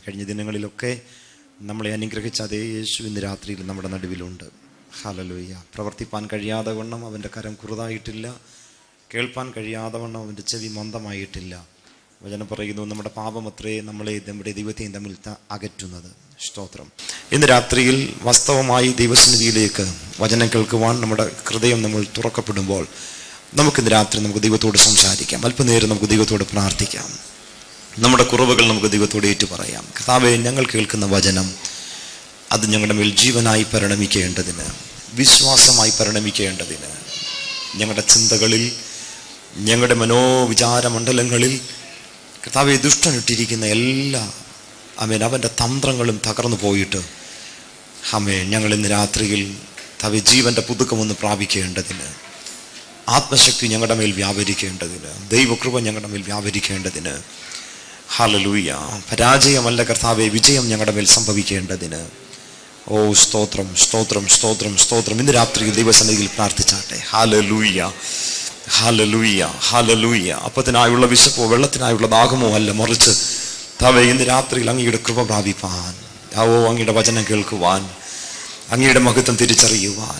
കഴിഞ്ഞ ദിനങ്ങളിലൊക്കെ നമ്മളെ അനുഗ്രഹിച്ച അതേ യേശു ഇന്ന് രാത്രിയിൽ നമ്മുടെ നടുവിലുണ്ട്. ഹല്ലേലൂയ. പ്രവർത്തിപ്പാൻ കഴിയാതെ വണ്ണം അവൻ്റെ കരം കുറുതായിട്ടില്ല, കേൾപ്പാൻ കഴിയാതെ വണ്ണം അവൻ്റെ ചെവി മന്ദമായിട്ടില്ല. വചനം പറയുന്നു, നമ്മുടെ പാപമത്രേ നമ്മളെ നമ്മുടെ ദൈവത്തെയും തമ്മിൽ അകറ്റുന്നത്. സ്തോത്രം. ഇന്ന് രാത്രിയിൽ വാസ്തവമായി ദൈവസന്നിധിയിലേക്ക് വചനം കേൾക്കുവാൻ നമ്മുടെ ഹൃദയം നമ്മൾ തുറക്കപ്പെടുമ്പോൾ നമുക്കിന്ന് രാത്രി നമുക്ക് ദൈവത്തോട് സംസാരിക്കാം. അല്പനേരം നമുക്ക് ദൈവത്തോട് പ്രാർത്ഥിക്കാം. നമ്മുടെ കുറവുകൾ നമുക്ക് ദൈവത്തോട് ഏറ്റുപറയാം. കർത്താവേ, ഞങ്ങൾ കേൾക്കുന്ന വചനം അത് ഞങ്ങളുടെ മേൽ ജീവനായി പരിണമിക്കേണ്ടതിന്, വിശ്വാസമായി പരിണമിക്കേണ്ടതിന്, ഞങ്ങളുടെ ചിന്തകളിൽ, ഞങ്ങളുടെ മനോവിചാര മണ്ഡലങ്ങളിൽ കർത്താവെ ദുഷ്ടനിട്ടിരിക്കുന്ന എല്ലാ അവൻ്റെ തന്ത്രങ്ങളും തകർന്നു പോയിട്ട് ഞങ്ങൾ ഇന്ന് രാത്രിയിൽ ജീവന്റെ പുതുക്കമൊന്ന് പ്രാപിക്കേണ്ടതിന്, ആത്മശക്തി ഞങ്ങളുടെ മേൽ വ്യാപരിക്കേണ്ടതിന്, ദൈവകൃപ ഞങ്ങളുടെ മേൽ വ്യാപരിക്കേണ്ടതിന്, ഹല്ലേലൂയ, പരാജയമല്ല കർത്താവെ, വിജയം ഞങ്ങളുടെ മേൽ സംഭവിക്കേണ്ടതിന്. ഓ സ്തോത്രം, സ്തോത്രം, സ്തോത്രം, സ്തോത്രം. ഇന്ന് രാത്രി ദൈവസന്നിധിയിൽ പ്രാർത്ഥിച്ചാട്ടെ. ഹല്ലേലൂയ, ഹല്ലേലൂയ, ഹല്ലേലൂയ. അപ്പത്തിനായുള്ള വിശപ്പോ വെള്ളത്തിനായുള്ള ദാഹമോ അല്ല, മറിച്ച് കർത്താവേ ഇന്ന് രാത്രിയിൽ അങ്ങയുടെ കൃപ പ്രാപിപ്പാൻ, അങ്ങയുടെ വചനം കേൾക്കുവാൻ, അങ്ങയുടെ മഹത്വം തിരിച്ചറിയുവാൻ,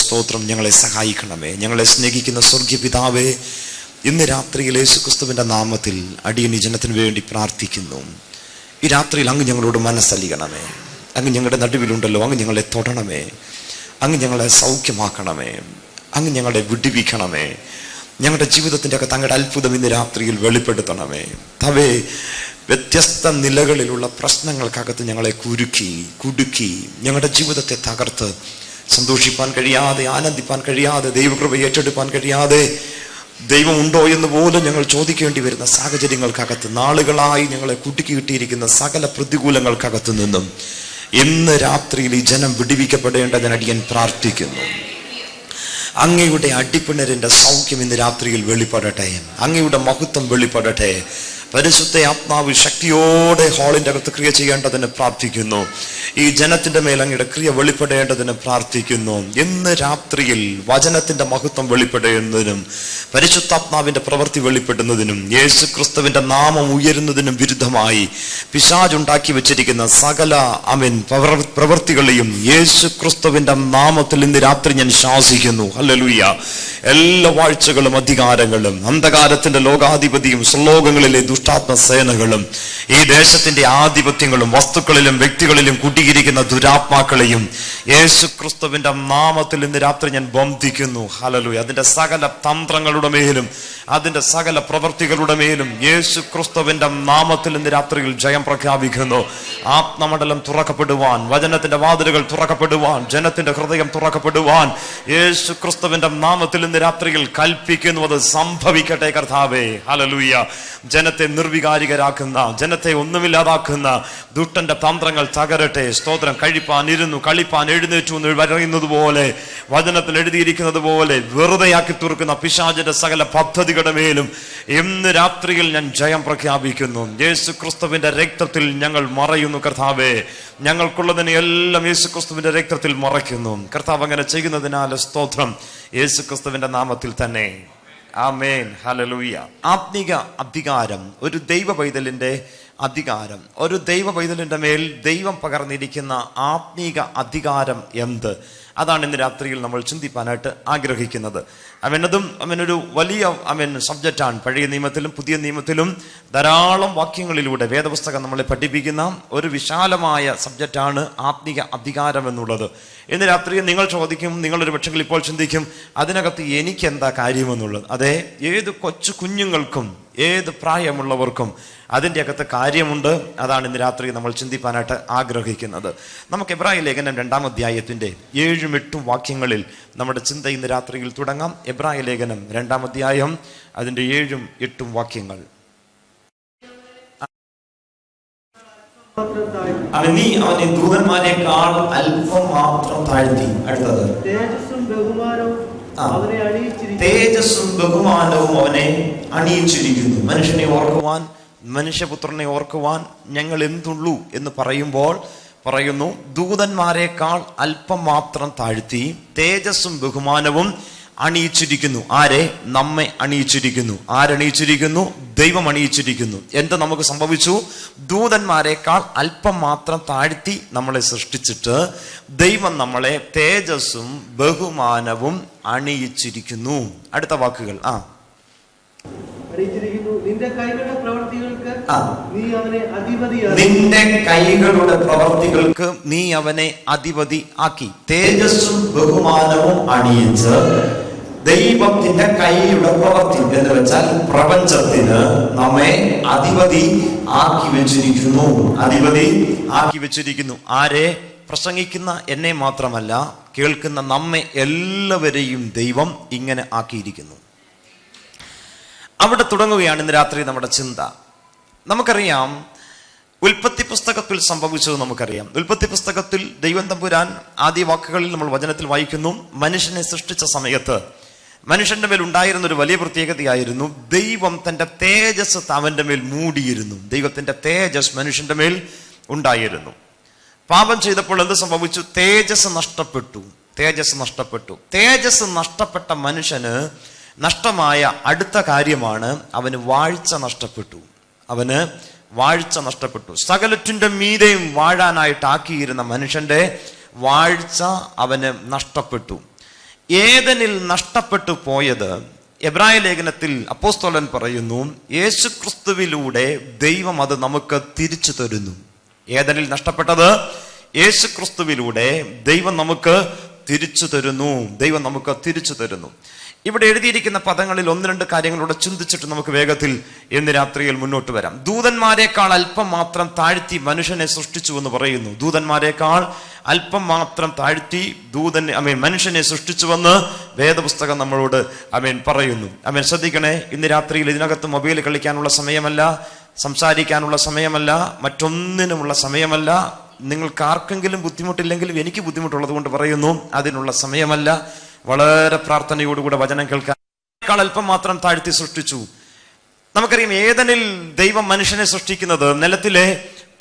സ്തോത്രം, ഞങ്ങളെ സഹായിക്കണമേ. ഞങ്ങളെ സ്നേഹിക്കുന്ന സ്വർഗീയ പിതാവേ, ഇന്ന് രാത്രിയിൽ യേശുക്രിസ്തുവിന്റെ നാമത്തിൽ അടിയൻ ഈ ജനത്തിന് വേണ്ടി പ്രാർത്ഥിക്കുന്നു. ഈ രാത്രിയിൽ അങ്ങ് ഞങ്ങളോട് മനസ്സലിയണമേ. അങ്ങ് ഞങ്ങളുടെ നടുവിലുണ്ടല്ലോ, അങ്ങ് ഞങ്ങളെ തൊടണമേ, അങ്ങ് ഞങ്ങളെ സൗഖ്യമാക്കണമേ, അങ്ങ് ഞങ്ങളെ വിടുവിക്കണമേ. ഞങ്ങളുടെ ജീവിതത്തിൻ്റെ അകത്ത് അങ്ങയുടെ അത്ഭുതം ഇന്ന് രാത്രിയിൽ വെളിപ്പെടുത്തണമേ. തവേ വ്യത്യസ്ത നിലകളിലുള്ള പ്രശ്നങ്ങൾക്കകത്ത് ഞങ്ങളെ കുടുക്കി ഞങ്ങളുടെ ജീവിതത്തെ തകർത്ത് സന്തോഷിപ്പാൻ കഴിയാതെ, ആനന്ദിപ്പാൻ കഴിയാതെ, ദൈവകൃപ ഏറ്റെടുപ്പാൻ കഴിയാതെ, ദൈവമുണ്ടോ എന്ന് പോലും ഞങ്ങൾ ചോദിക്കേണ്ടി വരുന്ന സാഹചര്യങ്ങൾക്കകത്ത് നാളുകളായി ഞങ്ങളെ കുടുക്കിയിട്ടിരിക്കുന്ന സകല പ്രതികൂലങ്ങൾക്കകത്തു നിന്നും ഇന്ന് രാത്രിയിൽ ഈ ജനം വിടുവിക്കപ്പെടേണ്ടതിന് അടിയൻ പ്രാർത്ഥിക്കുന്നു. അങ്ങയുടെ അടിപ്പിണരിന്റെ സൗഖ്യം ഇന്ന് രാത്രിയിൽ വെളിപ്പെടട്ടെ, അങ്ങയുടെ മഹത്വം വെളിപ്പെടട്ടെ. പരിശുദ്ധ ആത്മാവ് ശക്തിയോടെ ഹാളിന്റെ അകത്ത് ക്രിയ ചെയ്യേണ്ടതിന് പ്രാർത്ഥിക്കുന്നു. ഈ ജനത്തിന്റെ മേൽ അങ്ങയുടെ ക്രിയ വെളിപ്പെടേണ്ടതിന് പ്രാർത്ഥിക്കുന്നു. ഇന്ന് രാത്രിയിൽ വചനത്തിന്റെ മഹത്വം വെളിപ്പെടേണ്ടതിനും പരിശുദ്ധാത്മാവിന്റെ പ്രവൃത്തി വെളിപ്പെടുന്നതിനും യേശു ക്രിസ്തുവിന്റെ നാമം ഉയരുന്നതിനും വിരുദ്ധമായി പിശാചുണ്ടാക്കി വെച്ചിരിക്കുന്ന സകല പ്രവൃത്തികളെയും യേശു ക്രിസ്തുവിന്റെ നാമത്തിൽ ഇന്ന് രാത്രി ഞാൻ ശാസിക്കുന്നു. ഹല്ലേലൂയ. എല്ലാ വാഴ്ചകളും അധികാരങ്ങളും അന്ധകാരത്തിന്റെ ലോകാധിപതിയും സ്വലോകങ്ങളിലെ ദുഷ്ടാത്മ സേനകളും ഈ ദേശത്തിന്റെ ആധിപത്യങ്ങളും വസ്തുക്കളിലും വ്യക്തികളിലും കുടിയിരിക്കുന്ന ദുരാത്മാക്കളെയും യേശു ക്രിസ്തുവിന്റെ നാമത്തിൽ ഇന്ന് രാത്രി ഞാൻ ബന്ധിക്കുന്നു. ഹല്ലേലൂയ. അതിന്റെ സകല തന്ത്രങ്ങളുടെ മേലും അതിന്റെ സകല പ്രവൃത്തികളുടെ മേലും യേശു ക്രിസ്തുവിന്റെ നാമത്തിൽ ഇന്ന് രാത്രിയിൽ ജയം പ്രഖ്യാപിക്കുന്നു. ആത്മമണ്ഡലം തുറക്കപ്പെടുവാൻ, വചനത്തിന്റെ വാതിലുകൾ തുറക്കപ്പെടുവാൻ, ജനത്തിന്റെ ഹൃദയം തുറക്കപ്പെടുവാൻ യേശു ക്രിസ്തുവിന്റെ നാമത്തിൽ ഇന്ന് രാത്രിയിൽ കൽപ്പിക്കുന്നു. അത് സംഭവിക്കട്ടെ കർത്താവേ. ഹല്ലേലൂയ. ജനത്തെ നിർവികാരികരാക്കുന്ന, ജനത്തെ ഒന്നുമില്ലാതാക്കുന്ന ദുഷ്ടന്റെ തന്ത്രങ്ങൾ തകരട്ടെ. സ്തോത്രം. കഴിപ്പാൻ ഇരുന്നു, കളിപ്പാൻ എഴുന്നേറ്റു എന്ന് പറയുന്നത് പോലെ, വചനത്തിൽ എഴുതിയിരിക്കുന്നത് പോലെ വെറുതെയാക്കി തീർക്കുന്ന പിശാചിന്റെ സകല പദ്ധതികളുടെ മേലും ഇന്ന് രാത്രിയിൽ ഞാൻ ജയം പ്രഖ്യാപിക്കുന്നു. യേശു ക്രിസ്തുവിന്റെ രക്തത്തിൽ ഞങ്ങൾ മറയുന്നു കർത്താവേ. ഞങ്ങൾക്കുള്ളതിനെ എല്ലാം യേശു ക്രിസ്തുവിന്റെ രക്തത്തിൽ മറയ്ക്കുന്നു കർത്താവ്. അങ്ങനെ ചെയ്യുന്നതിനാൽ സ്തോത്രം, യേശു ക്രിസ്തുവിന്റെ നാമത്തിൽ തന്നെ. ആമേൻ. ഹല്ലേലൂയ. ആത്മിക അധികാരം, ഒരു ദൈവ പൈതലിന്റെ അധികാരം, ഒരു ദൈവ പൈതലിന്റെ മേൽ ദൈവം പകർന്നിരിക്കുന്ന ആത്മീക അധികാരം എന്ത്? അതാണ് ഇന്ന് രാത്രിയിൽ നമ്മൾ ചിന്തിപ്പാനായിട്ട് ആഗ്രഹിക്കുന്നത്. അവനൊരു വലിയ സബ്ജക്റ്റാണ്. പഴയ നിയമത്തിലും പുതിയ നിയമത്തിലും ധാരാളം വാക്യങ്ങളിലൂടെ വേദപുസ്തകം നമ്മളെ പഠിപ്പിക്കുന്ന ഒരു വിശാലമായ സബ്ജക്റ്റാണ് ആത്മീക അധികാരം എന്നുള്ളത്. ഇന്ന് രാത്രി നിങ്ങൾ ചോദിക്കും, നിങ്ങളൊരു പക്ഷെങ്കിൽ ഇപ്പോൾ ചിന്തിക്കും, അതിനകത്ത് എനിക്കെന്താ കാര്യമെന്നുള്ളത്. അതെ, ഏത് കൊച്ചു കുഞ്ഞുങ്ങൾക്കും ഏത് പ്രായമുള്ളവർക്കും അതിൻ്റെ അകത്ത് കാര്യമുണ്ട്. അതാണ് ഇന്ന് രാത്രി നമ്മൾ ചിന്തിപ്പാനായിട്ട് ആഗ്രഹിക്കുന്നത്. നമുക്ക് എബ്രായ ലേഖനം 2-ാം അധ്യായത്തിന്റെ 7-8 വാക്യങ്ങളിൽ നമ്മുടെ ചിന്ത ഇന്ന് രാത്രിയിൽ തുടങ്ങാം. എബ്രായ ലേഖനം 2-ാം അധ്യായം അതിന്റെ 7-8 വാക്യങ്ങൾ. നീ അവനെ ദൂതന്മാരെക്കാൾ അല്പം മാത്രം താഴ്ത്തി. അടുത്തത്, തേജസ്സും ബഹുമാനവും അവനെ അണിയിച്ചിരിക്കുന്നു. മനുഷ്യനെ ഓർക്കുവാൻ, മനുഷ്യപുത്രനെ ഓർക്കുവാൻ ഞങ്ങൾ എന്തുള്ളൂ എന്ന് പറയുമ്പോൾ പറയുന്നു, ദൂതന്മാരെക്കാൾ അല്പം മാത്രം താഴ്ത്തി തേജസ്സും ബഹുമാനവും അണിയിച്ചിരിക്കുന്നു. ആരെ? നമ്മെ അണിയിച്ചിരിക്കുന്നു. ആരണിയിച്ചിരിക്കുന്നു? ദൈവം അണിയിച്ചിരിക്കുന്നു. എന്ത് നമുക്ക് സംഭവിച്ചു? ദൂതന്മാരെക്കാൾ അല്പം മാത്രം താഴ്ത്തി നമ്മളെ സൃഷ്ടിച്ചിട്ട് ദൈവം നമ്മളെ തേജസ്സും ബഹുമാനവും അണിയിച്ചിരിക്കുന്നു. അടുത്ത വാക്കുകൾ നിന്റെ കൈകളുടെ പ്രവൃത്തികൾക്ക് നീ അവനെ അധിപതി ആക്കി. തേജസ്സും ബഹുമാനവും അണിയിച്ച് ദൈവത്തിന്റെ കൈയുടെ പ്രവൃത്തി എന്ന് വെച്ചാൽ പ്രപഞ്ചത്തിന് നമ്മെ അധിപതി ആക്കി വെച്ചിരിക്കുന്നു. അധിപതി ആക്കി വെച്ചിരിക്കുന്നു. ആരെ? പ്രസംഗിക്കുന്ന എന്നെ മാത്രമല്ല, കേൾക്കുന്ന നമ്മെ എല്ലാവരെയും ദൈവം ഇങ്ങനെ ആക്കിയിരിക്കുന്നു. അവിടെ തുടങ്ങുകയാണ് ഇന്ന് രാത്രി നമ്മുടെ ചിന്ത. നമുക്കറിയാം, ഉൽപ്പത്തി പുസ്തകത്തിൽ സംഭവിച്ചത് നമുക്കറിയാം. ഉൽപ്പത്തി പുസ്തകത്തിൽ ദൈവം തമ്പുരാൻ ആദ്യ വാക്കുകളിൽ നമ്മൾ വചനത്തിൽ വായിക്കുന്നു, മനുഷ്യനെ സൃഷ്ടിച്ച സമയത്ത് മനുഷ്യന്റെ മേൽ ഉണ്ടായിരുന്ന ഒരു വലിയ പ്രത്യേകതയായിരുന്നു, ദൈവം തന്റെ തേജസ് അവന്റെ മേൽ മൂടിയിരുന്നു. ദൈവത്തിന്റെ തേജസ് മനുഷ്യന്റെ മേൽ ഉണ്ടായിരുന്നു. പാപം ചെയ്തപ്പോൾ എന്ത് സംഭവിച്ചു? തേജസ് നഷ്ടപ്പെട്ടു. തേജസ് നഷ്ടപ്പെട്ടു. തേജസ് നഷ്ടപ്പെട്ട മനുഷ്യന് നഷ്ടമായ അടുത്ത കാര്യമാണ് അവന് വാഴ്ച നഷ്ടപ്പെട്ടു. അവന് വാഴ്ച നഷ്ടപ്പെട്ടു. സകലറ്റിന്റെ മീതെയും വാഴാനായിട്ടാക്കിയിരുന്ന മനുഷ്യന്റെ വാഴ്ച അവന് നഷ്ടപ്പെട്ടു. ഏദനിൽ നഷ്ടപ്പെട്ടു പോയത് എബ്രായ ലേഖനത്തിൽ അപ്പോസ്തലൻ പറയുന്നു, യേശുക്രിസ്തുവിലൂടെ ദൈവം അത് നമുക്ക് തിരിച്ചു തരുന്നു. ഏദനിൽ നഷ്ടപ്പെട്ടത് യേശുക്രിസ്തുവിലൂടെ ദൈവം നമുക്ക് തിരിച്ചു തരുന്നു. ദൈവം നമുക്ക് തിരിച്ചു തരുന്നു. ഇവിടെ എഴുതിയിരിക്കുന്ന പദങ്ങളിൽ ഒന്ന് രണ്ട് കാര്യങ്ങളോട് ചിന്തിച്ചിട്ട് നമുക്ക് വേഗത്തിൽ ഇന്ന് രാത്രിയിൽ മുന്നോട്ട് വരാം. ദൂതന്മാരെക്കാൾ അല്പം മാത്രം താഴ്ത്തി മനുഷ്യനെ സൃഷ്ടിച്ചു എന്ന് പറയുന്നു. ദൂതന്മാരെക്കാൾ അല്പം മാത്രം താഴ്ത്തി മനുഷ്യനെ സൃഷ്ടിച്ചുവെന്ന് വേദപുസ്തകം നമ്മളോട് പറയുന്നു. ശ്രദ്ധിക്കണേ, ഇന്ന് രാത്രിയിൽ ഇതിനകത്ത് മൊബൈൽ കളിക്കാനുള്ള സമയമല്ല, സംസാരിക്കാനുള്ള സമയമല്ല, മറ്റൊന്നിനുമുള്ള സമയമല്ല. നിങ്ങൾക്ക് ആർക്കെങ്കിലും ബുദ്ധിമുട്ടില്ലെങ്കിലും എനിക്ക് ബുദ്ധിമുട്ടുള്ളത് കൊണ്ട് പറയുന്നു, അതിനുള്ള സമയമല്ല. വളരെ പ്രാർത്ഥനയോടുകൂടെ വചനം കേൾക്കാൻ അല്പം മാത്രം താഴ്ത്തി സൃഷ്ടിച്ചു. നമുക്കറിയാം, ഏദനിൽ ദൈവം മനുഷ്യനെ സൃഷ്ടിക്കുന്നത് നിലത്തിലെ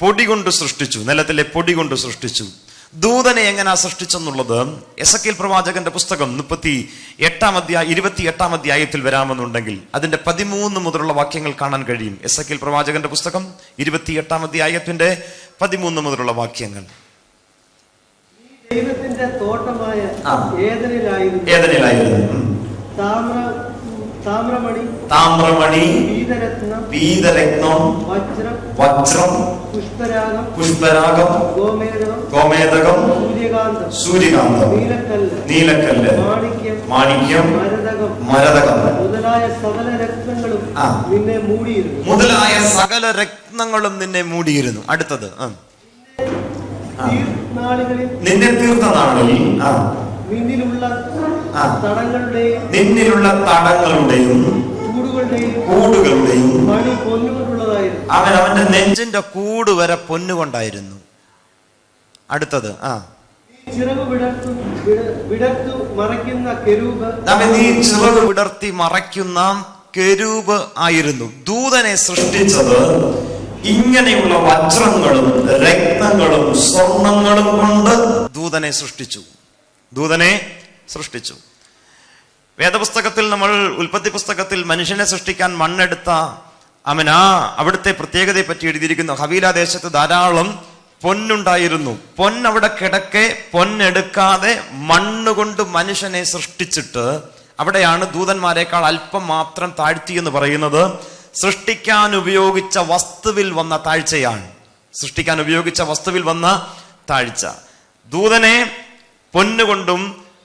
പൊടി കൊണ്ട് സൃഷ്ടിച്ചു. നിലത്തിലെ പൊടി കൊണ്ട് സൃഷ്ടിച്ചു. ദൂതനെ എങ്ങനെയാ സൃഷ്ടിച്ചെന്നുള്ളത് എസെക്കിയേൽ പ്രവാചകന്റെ പുസ്തകം 28 അധ്യായത്തിൽ വരാമെന്നുണ്ടെങ്കിൽ അതിന്റെ 13 മുതലുള്ള വാക്യങ്ങൾ കാണാൻ കഴിയും. എസെക്കിയേൽ പ്രവാചകന്റെ പുസ്തകം 28 അധ്യായത്തിന്റെ 13 മുതലുള്ള വാക്യങ്ങൾ. ദൈവത്തിന്റെ തോട്ടമായ ഏദനിലായിരുന്നു താമ്രമണി, പീതരത്നം, വജ്രം, പുഷ്പരാഗം, ഗോമേദകം, സൂര്യകാന്തം, നീലക്കല്ല്, മാണിക്യം, മരതകം മുതലായ സകല രത്നങ്ങളും നിന്നെ മൂടിയിരുന്നു. അടുത്തത്, നിന്നെ തീർത്ത നാളിൽ നിന്നിലുള്ള തടങ്ങളുടെയും കൂടുകളുടെയും അവന്റെ നെഞ്ചിന്റെ കൂട് വരെ പൊന്നുകൊണ്ടായിരുന്നു. അടുത്തത്, നീ ചിറക് വിടർത്തി മറയ്ക്കുന്ന കെരൂബ് ആയിരുന്നു. ദൂതനെ സൃഷ്ടിച്ചത് ഇങ്ങനെയുള്ള വജ്രങ്ങളും രത്നങ്ങളും സ്വർണങ്ങളും കൊണ്ട് ദൂതനെ സൃഷ്ടിച്ചു. വേദപുസ്തകത്തിൽ നമ്മൾ ഉൽപ്പത്തി പുസ്തകത്തിൽ മനുഷ്യനെ സൃഷ്ടിക്കാൻ മണ്ണെടുത്ത അവിടുത്തെ പ്രത്യേകതയെ പറ്റി എഴുതിയിരിക്കുന്നു. ഹവീല ദേശത്ത് ധാരാളം പൊന്നുണ്ടായിരുന്നു. പൊന്നവിടെ കിടക്കെ പൊന്നെടുക്കാതെ മണ്ണുകൊണ്ട് മനുഷ്യനെ സൃഷ്ടിച്ചിട്ട് അവിടെയാണ് ദൂതന്മാരെക്കാൾ അല്പം മാത്രം താഴ്ത്തി എന്ന് പറയുന്നത്. സൃഷ്ടിക്കാൻ ഉപയോഗിച്ച വസ്തുവിൽ വന്ന താഴ്ചയാണ്. സൃഷ്ടിക്കാൻ ഉപയോഗിച്ച വസ്തുവിൽ വന്ന താഴ്ച. ദൂതനെ പൊന്നുകൊണ്ടും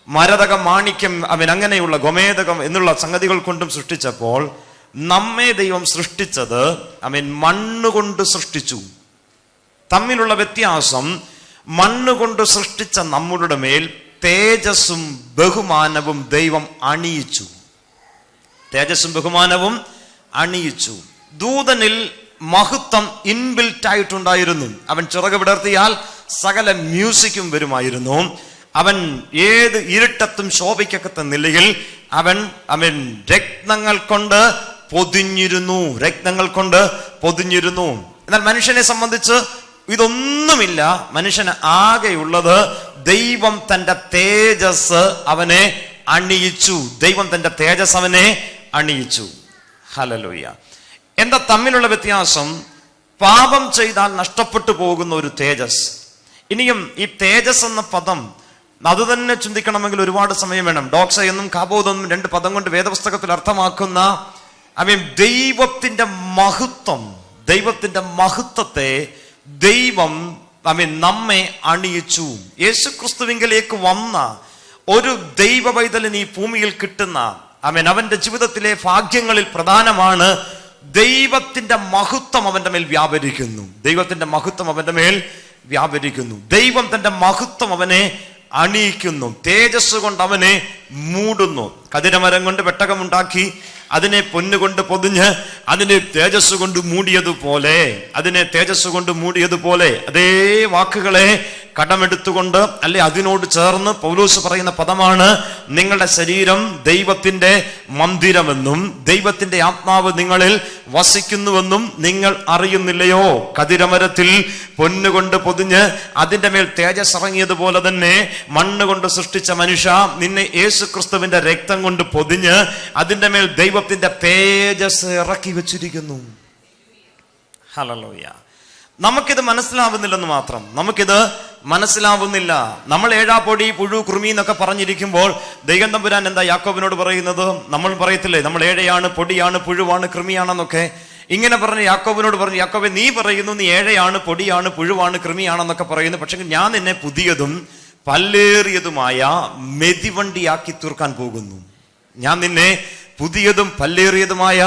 മരതകം, മാണിക്യം, അങ്ങനെയുള്ള ഗോമേദകം എന്നുള്ള സംഗതികൾ കൊണ്ടും സൃഷ്ടിച്ചപ്പോൾ നമ്മെ ദൈവം സൃഷ്ടിച്ചത് മണ്ണുകൊണ്ട് സൃഷ്ടിച്ചു. തമ്മിലുള്ള വ്യത്യാസം, മണ്ണുകൊണ്ട് സൃഷ്ടിച്ച നമ്മുടെ മേൽ തേജസ്സും ബഹുമാനവും ദൈവം അണിയിച്ചു. തേജസ്സും ബഹുമാനവും അണിയിച്ചു. ദൂതനിൽ മഹത്വം ഇൻബിൽറ്റ് ആയിട്ടുണ്ടായിരുന്നു. അവൻ ചിറക് വിടർത്തിയാൽ സകല മ്യൂസിക്കും വരുമായിരുന്നു. അവൻ ഏത് ഇരുട്ടത്തും ശോഭിക്കത്ത നിലയിൽ അവൻ രത്നങ്ങൾ കൊണ്ട് പൊതിഞ്ഞിരുന്നു. എന്നാൽ മനുഷ്യനെ സംബന്ധിച്ച് ഇതൊന്നുമില്ല. മനുഷ്യന് ആകെയുള്ളത് ദൈവം തന്റെ തേജസ് അവനെ അണിയിച്ചു. ദൈവം തന്റെ തേജസ് അവനെ അണിയിച്ചു. ഹല്ലേലൂയ. എന്താ തമ്മിലുള്ള വ്യത്യാസം? പാപം ചെയ്താൽ നഷ്ടപ്പെട്ടു പോകുന്ന ഒരു തേജസ്. ഇനിയും ഈ തേജസ് എന്ന പദം അത് തന്നെ ചിന്തിക്കണമെങ്കിൽ ഒരുപാട് സമയം വേണം. ഡോക്സ എന്നും കാബോദ് എന്നും 2 പദം കൊണ്ട് വേദപുസ്തകത്തിൽ അർത്ഥമാക്കുന്ന ദൈവത്തിന്റെ മഹത്വം, ദൈവത്തിന്റെ മഹത്വത്തെ ദൈവം നമ്മെ അണിയിച്ചു. യേശുക്രിസ്തുവിങ്കലേക്ക് വന്ന ഒരു ദൈവ പൈതലിന് ഈ ഭൂമിയിൽ കിട്ടുന്ന അവന്റെ ജീവിതത്തിലെ ഭാഗ്യങ്ങളിൽ പ്രധാനമാണ് ദൈവത്തിന്റെ മഹത്വം അവന്റെ മേൽ വ്യാപരിക്കുന്നു. ദൈവത്തിന്റെ മഹത്വം അവന്റെ മേൽ വ്യാപരിക്കുന്നു. ദൈവം തന്റെ മഹത്വം അവനെ അണിയിക്കുന്നു. തേജസ് കൊണ്ട് അവനെ മൂടുന്നു. കതിരമരം കൊണ്ട് പെട്ടകമുണ്ടാക്കി അതിനെ പൊന്നുകൊണ്ട് പൊതിഞ്ഞ് അതിനെ തേജസ് കൊണ്ട് മൂടിയതുപോലെ, അതേ വാക്കുകളെ കടമെടുത്തുകൊണ്ട് അല്ലെ അതിനോട് ചേർന്ന് പൗലോസ് പറയുന്ന പദമാണ് നിങ്ങളുടെ ശരീരം ദൈവത്തിന്റെ മന്ദിരമെന്നും ദൈവത്തിന്റെ ആത്മാവ് നിങ്ങളിൽ വസിക്കുന്നുവെന്നും നിങ്ങൾ അറിയുന്നില്ലയോ? കതിരമരത്തിൽ പൊന്നുകൊണ്ട് പൊതിഞ്ഞ് അതിന്റെ മേൽ തേജസ് ഇറങ്ങിയതുപോലെ തന്നെ മണ്ണ് കൊണ്ട് സൃഷ്ടിച്ച മനുഷ്യ, നിന്നെ യേശുക്രിസ്തുവിന്റെ രക്തം കൊണ്ട് പൊതിഞ്ഞ് അതിന്റെ മേൽ ദൈവത്തിന്റെ തേജസ് ഇറക്കി വെച്ചിരിക്കുന്നു. ഹല്ലേലൂയ. നമുക്കിത് മനസ്സിലാവുന്നില്ലെന്ന് മാത്രം. നമ്മൾ ഏഴാപ്പൊടി പുഴു കൃമി എന്നൊക്കെ പറഞ്ഞിരിക്കുമ്പോൾ ദൈവം തമ്പുരാൻ എന്താ യാക്കോബിനോട് പറയുന്നത്? നമ്മൾ പറയത്തില്ലേ നമ്മൾ ഏഴയാണ്, പൊടിയാണ്, പുഴുവാണ്, കൃമിയാണെന്നൊക്കെ. ഇങ്ങനെ പറഞ്ഞ് യാക്കോബിനോട് പറഞ്ഞു, യാക്കോബെ നീ പറയുന്നു നീ ഏഴയാണ്, പൊടിയാണ്, പുഴുവാണ്, കൃമിയാണെന്നൊക്കെ പറയുന്നു. പക്ഷെ ഞാൻ നിന്നെ പുതിയതും പല്ലേറിയതുമായ മെതിവണ്ടിയാക്കി തീർക്കാൻ പോകുന്നു. ഞാൻ നിന്നെ പുതിയതും പല്ലേറിയതുമായ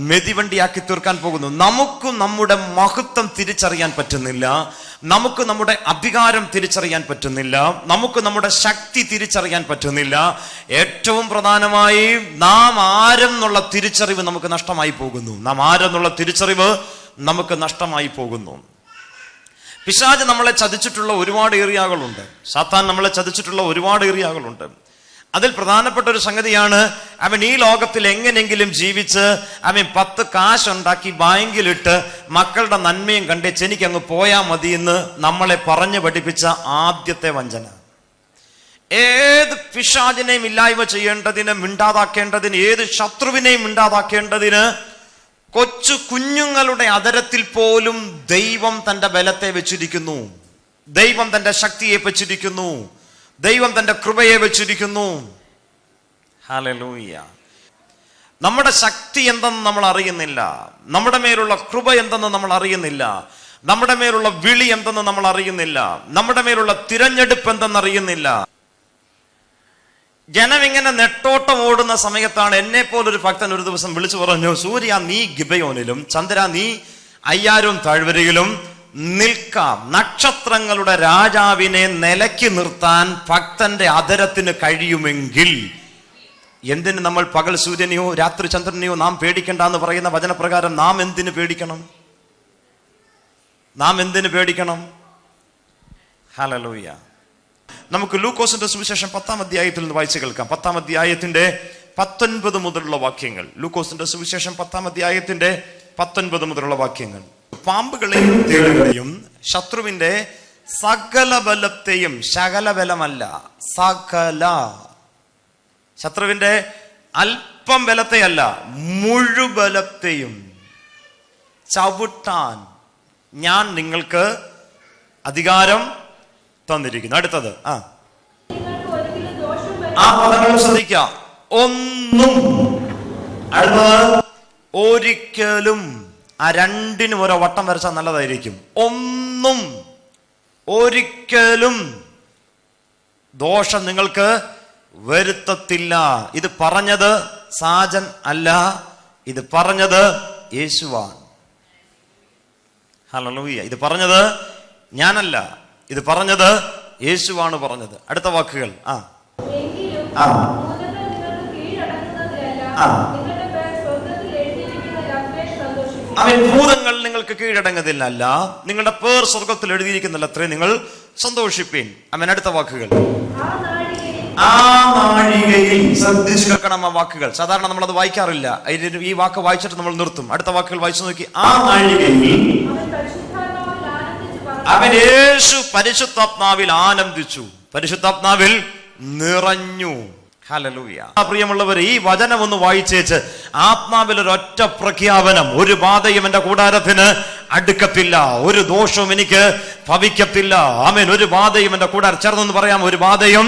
മെതിവണ്ടിയാക്കി തീർക്കാൻ പോകുന്നു. നമുക്ക് നമ്മുടെ മഹത്വം തിരിച്ചറിയാൻ പറ്റുന്നില്ല, നമുക്ക് നമ്മുടെ അധികാരം തിരിച്ചറിയാൻ പറ്റുന്നില്ല, നമുക്ക് നമ്മുടെ ശക്തി തിരിച്ചറിയാൻ പറ്റുന്നില്ല. ഏറ്റവും പ്രധാനമായി നാം ആരെന്നുള്ള തിരിച്ചറിവ് നമുക്ക് നഷ്ടമായി പോകുന്നു. പിശാച് നമ്മളെ ചതിച്ചിട്ടുള്ള ഒരുപാട് ഏരിയകളുണ്ട്. സാത്താൻ നമ്മളെ ചതിച്ചിട്ടുള്ള ഒരുപാട് ഏരിയകളുണ്ട്. അതിൽ പ്രധാനപ്പെട്ട ഒരു സംഗതിയാണ് ഈ ലോകത്തിൽ എങ്ങനെങ്കിലും ജീവിച്ച് 10 കാശുണ്ടാക്കി ബാങ്കിലിട്ട് മക്കളുടെ നന്മയും കണ്ടേച്ച് എനിക്ക് അങ്ങ് പോയാൽ മതി എന്ന് നമ്മളെ പറഞ്ഞു പഠിപ്പിച്ച ആദ്യത്തെ വഞ്ചന. ഏത് പിശാചിനെയും ഇല്ലായ്മ ചെയ്യേണ്ടതിന്, മിണ്ടാതാക്കേണ്ടതിന്, ഏത് ശത്രുവിനെയും മിണ്ടാതാക്കേണ്ടതിന് കൊച്ചു കുഞ്ഞുങ്ങളുടെ അധരത്തിൽ പോലും ദൈവം തന്റെ ബലത്തെ വെച്ചിരിക്കുന്നു, ദൈവം തന്റെ ശക്തിയെ വെച്ചിരിക്കുന്നു, ദൈവം തന്റെ കൃപയെ വെച്ചിരിക്കുന്നു. ഹല്ലേലൂയ. നമ്മുടെ ശക്തി എന്തെന്ന് നമ്മൾ അറിയുന്നില്ല, നമ്മുടെ മേലുള്ള കൃപ എന്തെന്ന് നമ്മൾ അറിയുന്നില്ല, നമ്മുടെ മേലുള്ള വിളി എന്തെന്ന് നമ്മൾ അറിയുന്നില്ല, നമ്മുടെ മേലുള്ള തിരഞ്ഞെടുപ്പ് എന്തെന്ന് അറിയുന്നില്ല. ജനം ഇങ്ങനെ നെട്ടോട്ടം ഓടുന്ന സമയത്താണ് എന്നെ പോലൊരു ഭക്തൻ ഒരു ദിവസം വിളിച്ചു പറഞ്ഞു, സൂര്യ നീ ഗിബയോനിലും ചന്ദ്ര നീ അയ്യാരും താഴ്വരയിലും നിൽക്കാം. നക്ഷത്രങ്ങളുടെ രാജാവിനെ നിലയ്ക്ക് നിർത്താൻ ഭക്തന്റെ അധരത്തിന് കഴിയുമെങ്കിൽ എന്തിന് നമ്മൾ പകൽ സൂര്യനെയോ രാത്രി ചന്ദ്രനെയോ നാം പേടിക്കണ്ട എന്ന് പറയുന്ന വചനപ്രകാരം നാം എന്തിനു പേടിക്കണം? ഹല്ലേലൂയ. നമുക്ക് ലൂക്കോസിന്റെ സുവിശേഷം 10-ാം അധ്യായത്തിൽ നിന്ന് വായിച്ചു കേൾക്കാം. 10-ാം അധ്യായത്തിന്റെ 19 മുതലുള്ള വാക്യങ്ങൾ. ലൂക്കോസിന്റെ സുവിശേഷം 10-ാം അധ്യായത്തിന്റെ 19 മുതലുള്ള വാക്യങ്ങൾ. പാമ്പുകളെയും തേളുകളെയും ശത്രുവിന്റെ സകല ബലത്തെയും, ശകല ബലമല്ല, ശത്രുവിന്റെ അല്പം ബലത്തെയല്ല മുഴുബലത്തെയും ചവിട്ടാൻ ഞാൻ നിങ്ങൾക്ക് അധികാരം തന്നിരിക്കുന്നു. അടുത്തത് ആ പദങ്ങൾ ശ്രദ്ധിക്കാം. ഒന്നും, അടുത്തത് ഒരിക്കലും. ആ രണ്ടിനും ഓരോ വട്ടം വരച്ചാൽ നല്ലതായിരിക്കും. ഒന്നും ഒരിക്കലും ദോഷം നിങ്ങൾക്ക് വരുത്തത്തില്ല. ഇത് പറഞ്ഞത് സാജൻ അല്ല, ഇത് പറഞ്ഞത് യേശുവാണ്. ഹല്ലേലൂയ. ഇത് പറഞ്ഞത് ഞാനല്ല, ഇത് പറഞ്ഞത് യേശുവാണ് പറഞ്ഞത്. അടുത്ത വാക്കുകൾ ഭൂതങ്ങൾ നിങ്ങൾക്ക് കീഴടങ്ങുന്നില്ല, നിങ്ങളുടെ പേർ സ്വർഗത്തിൽ എഴുതിയിരിക്കുന്നില്ല, അത്രയും നിങ്ങൾ സന്തോഷിപ്പീൻ. അടുത്ത വാക്കുകൾ ആ നാഴികയിൽ. ശ്രദ്ധിച്ചു കേൾക്കണം ആ വാക്കുകൾ. സാധാരണ നമ്മളത് വായിക്കാറില്ല, ഈ വാക്ക് വായിച്ചിട്ട് നമ്മൾ നിർത്തും. അടുത്ത വാക്കുകൾ വായിച്ചു നോക്കി. ആ നാഴികയിൽ അവൻ യേശു പരിശുദ്ധാത്മാവിൽ ആനന്ദിച്ചു, പരിശുദ്ധാത്മാവിൽ നിറഞ്ഞു. ഹല്ലേലൂയ. പ്രിയമുള്ളവർ, ഈ വചനം ഒന്ന് വായിച്ചേച്ച് ആത്മാവിൽ ഒരൊറ്റ പ്രഖ്യാപനം: ഒരു ബാധയും എന്റെ കൂടാരത്തിന് അടുക്കത്തില്ല, ഒരു ദോഷവും എനിക്ക് ഭവിക്കത്തില്ല. ആമേൻ. ഒരു ബാധയും എന്റെ കൂടാരം, ചേർന്നൊന്ന് പറയാം, ഒരു ബാധയും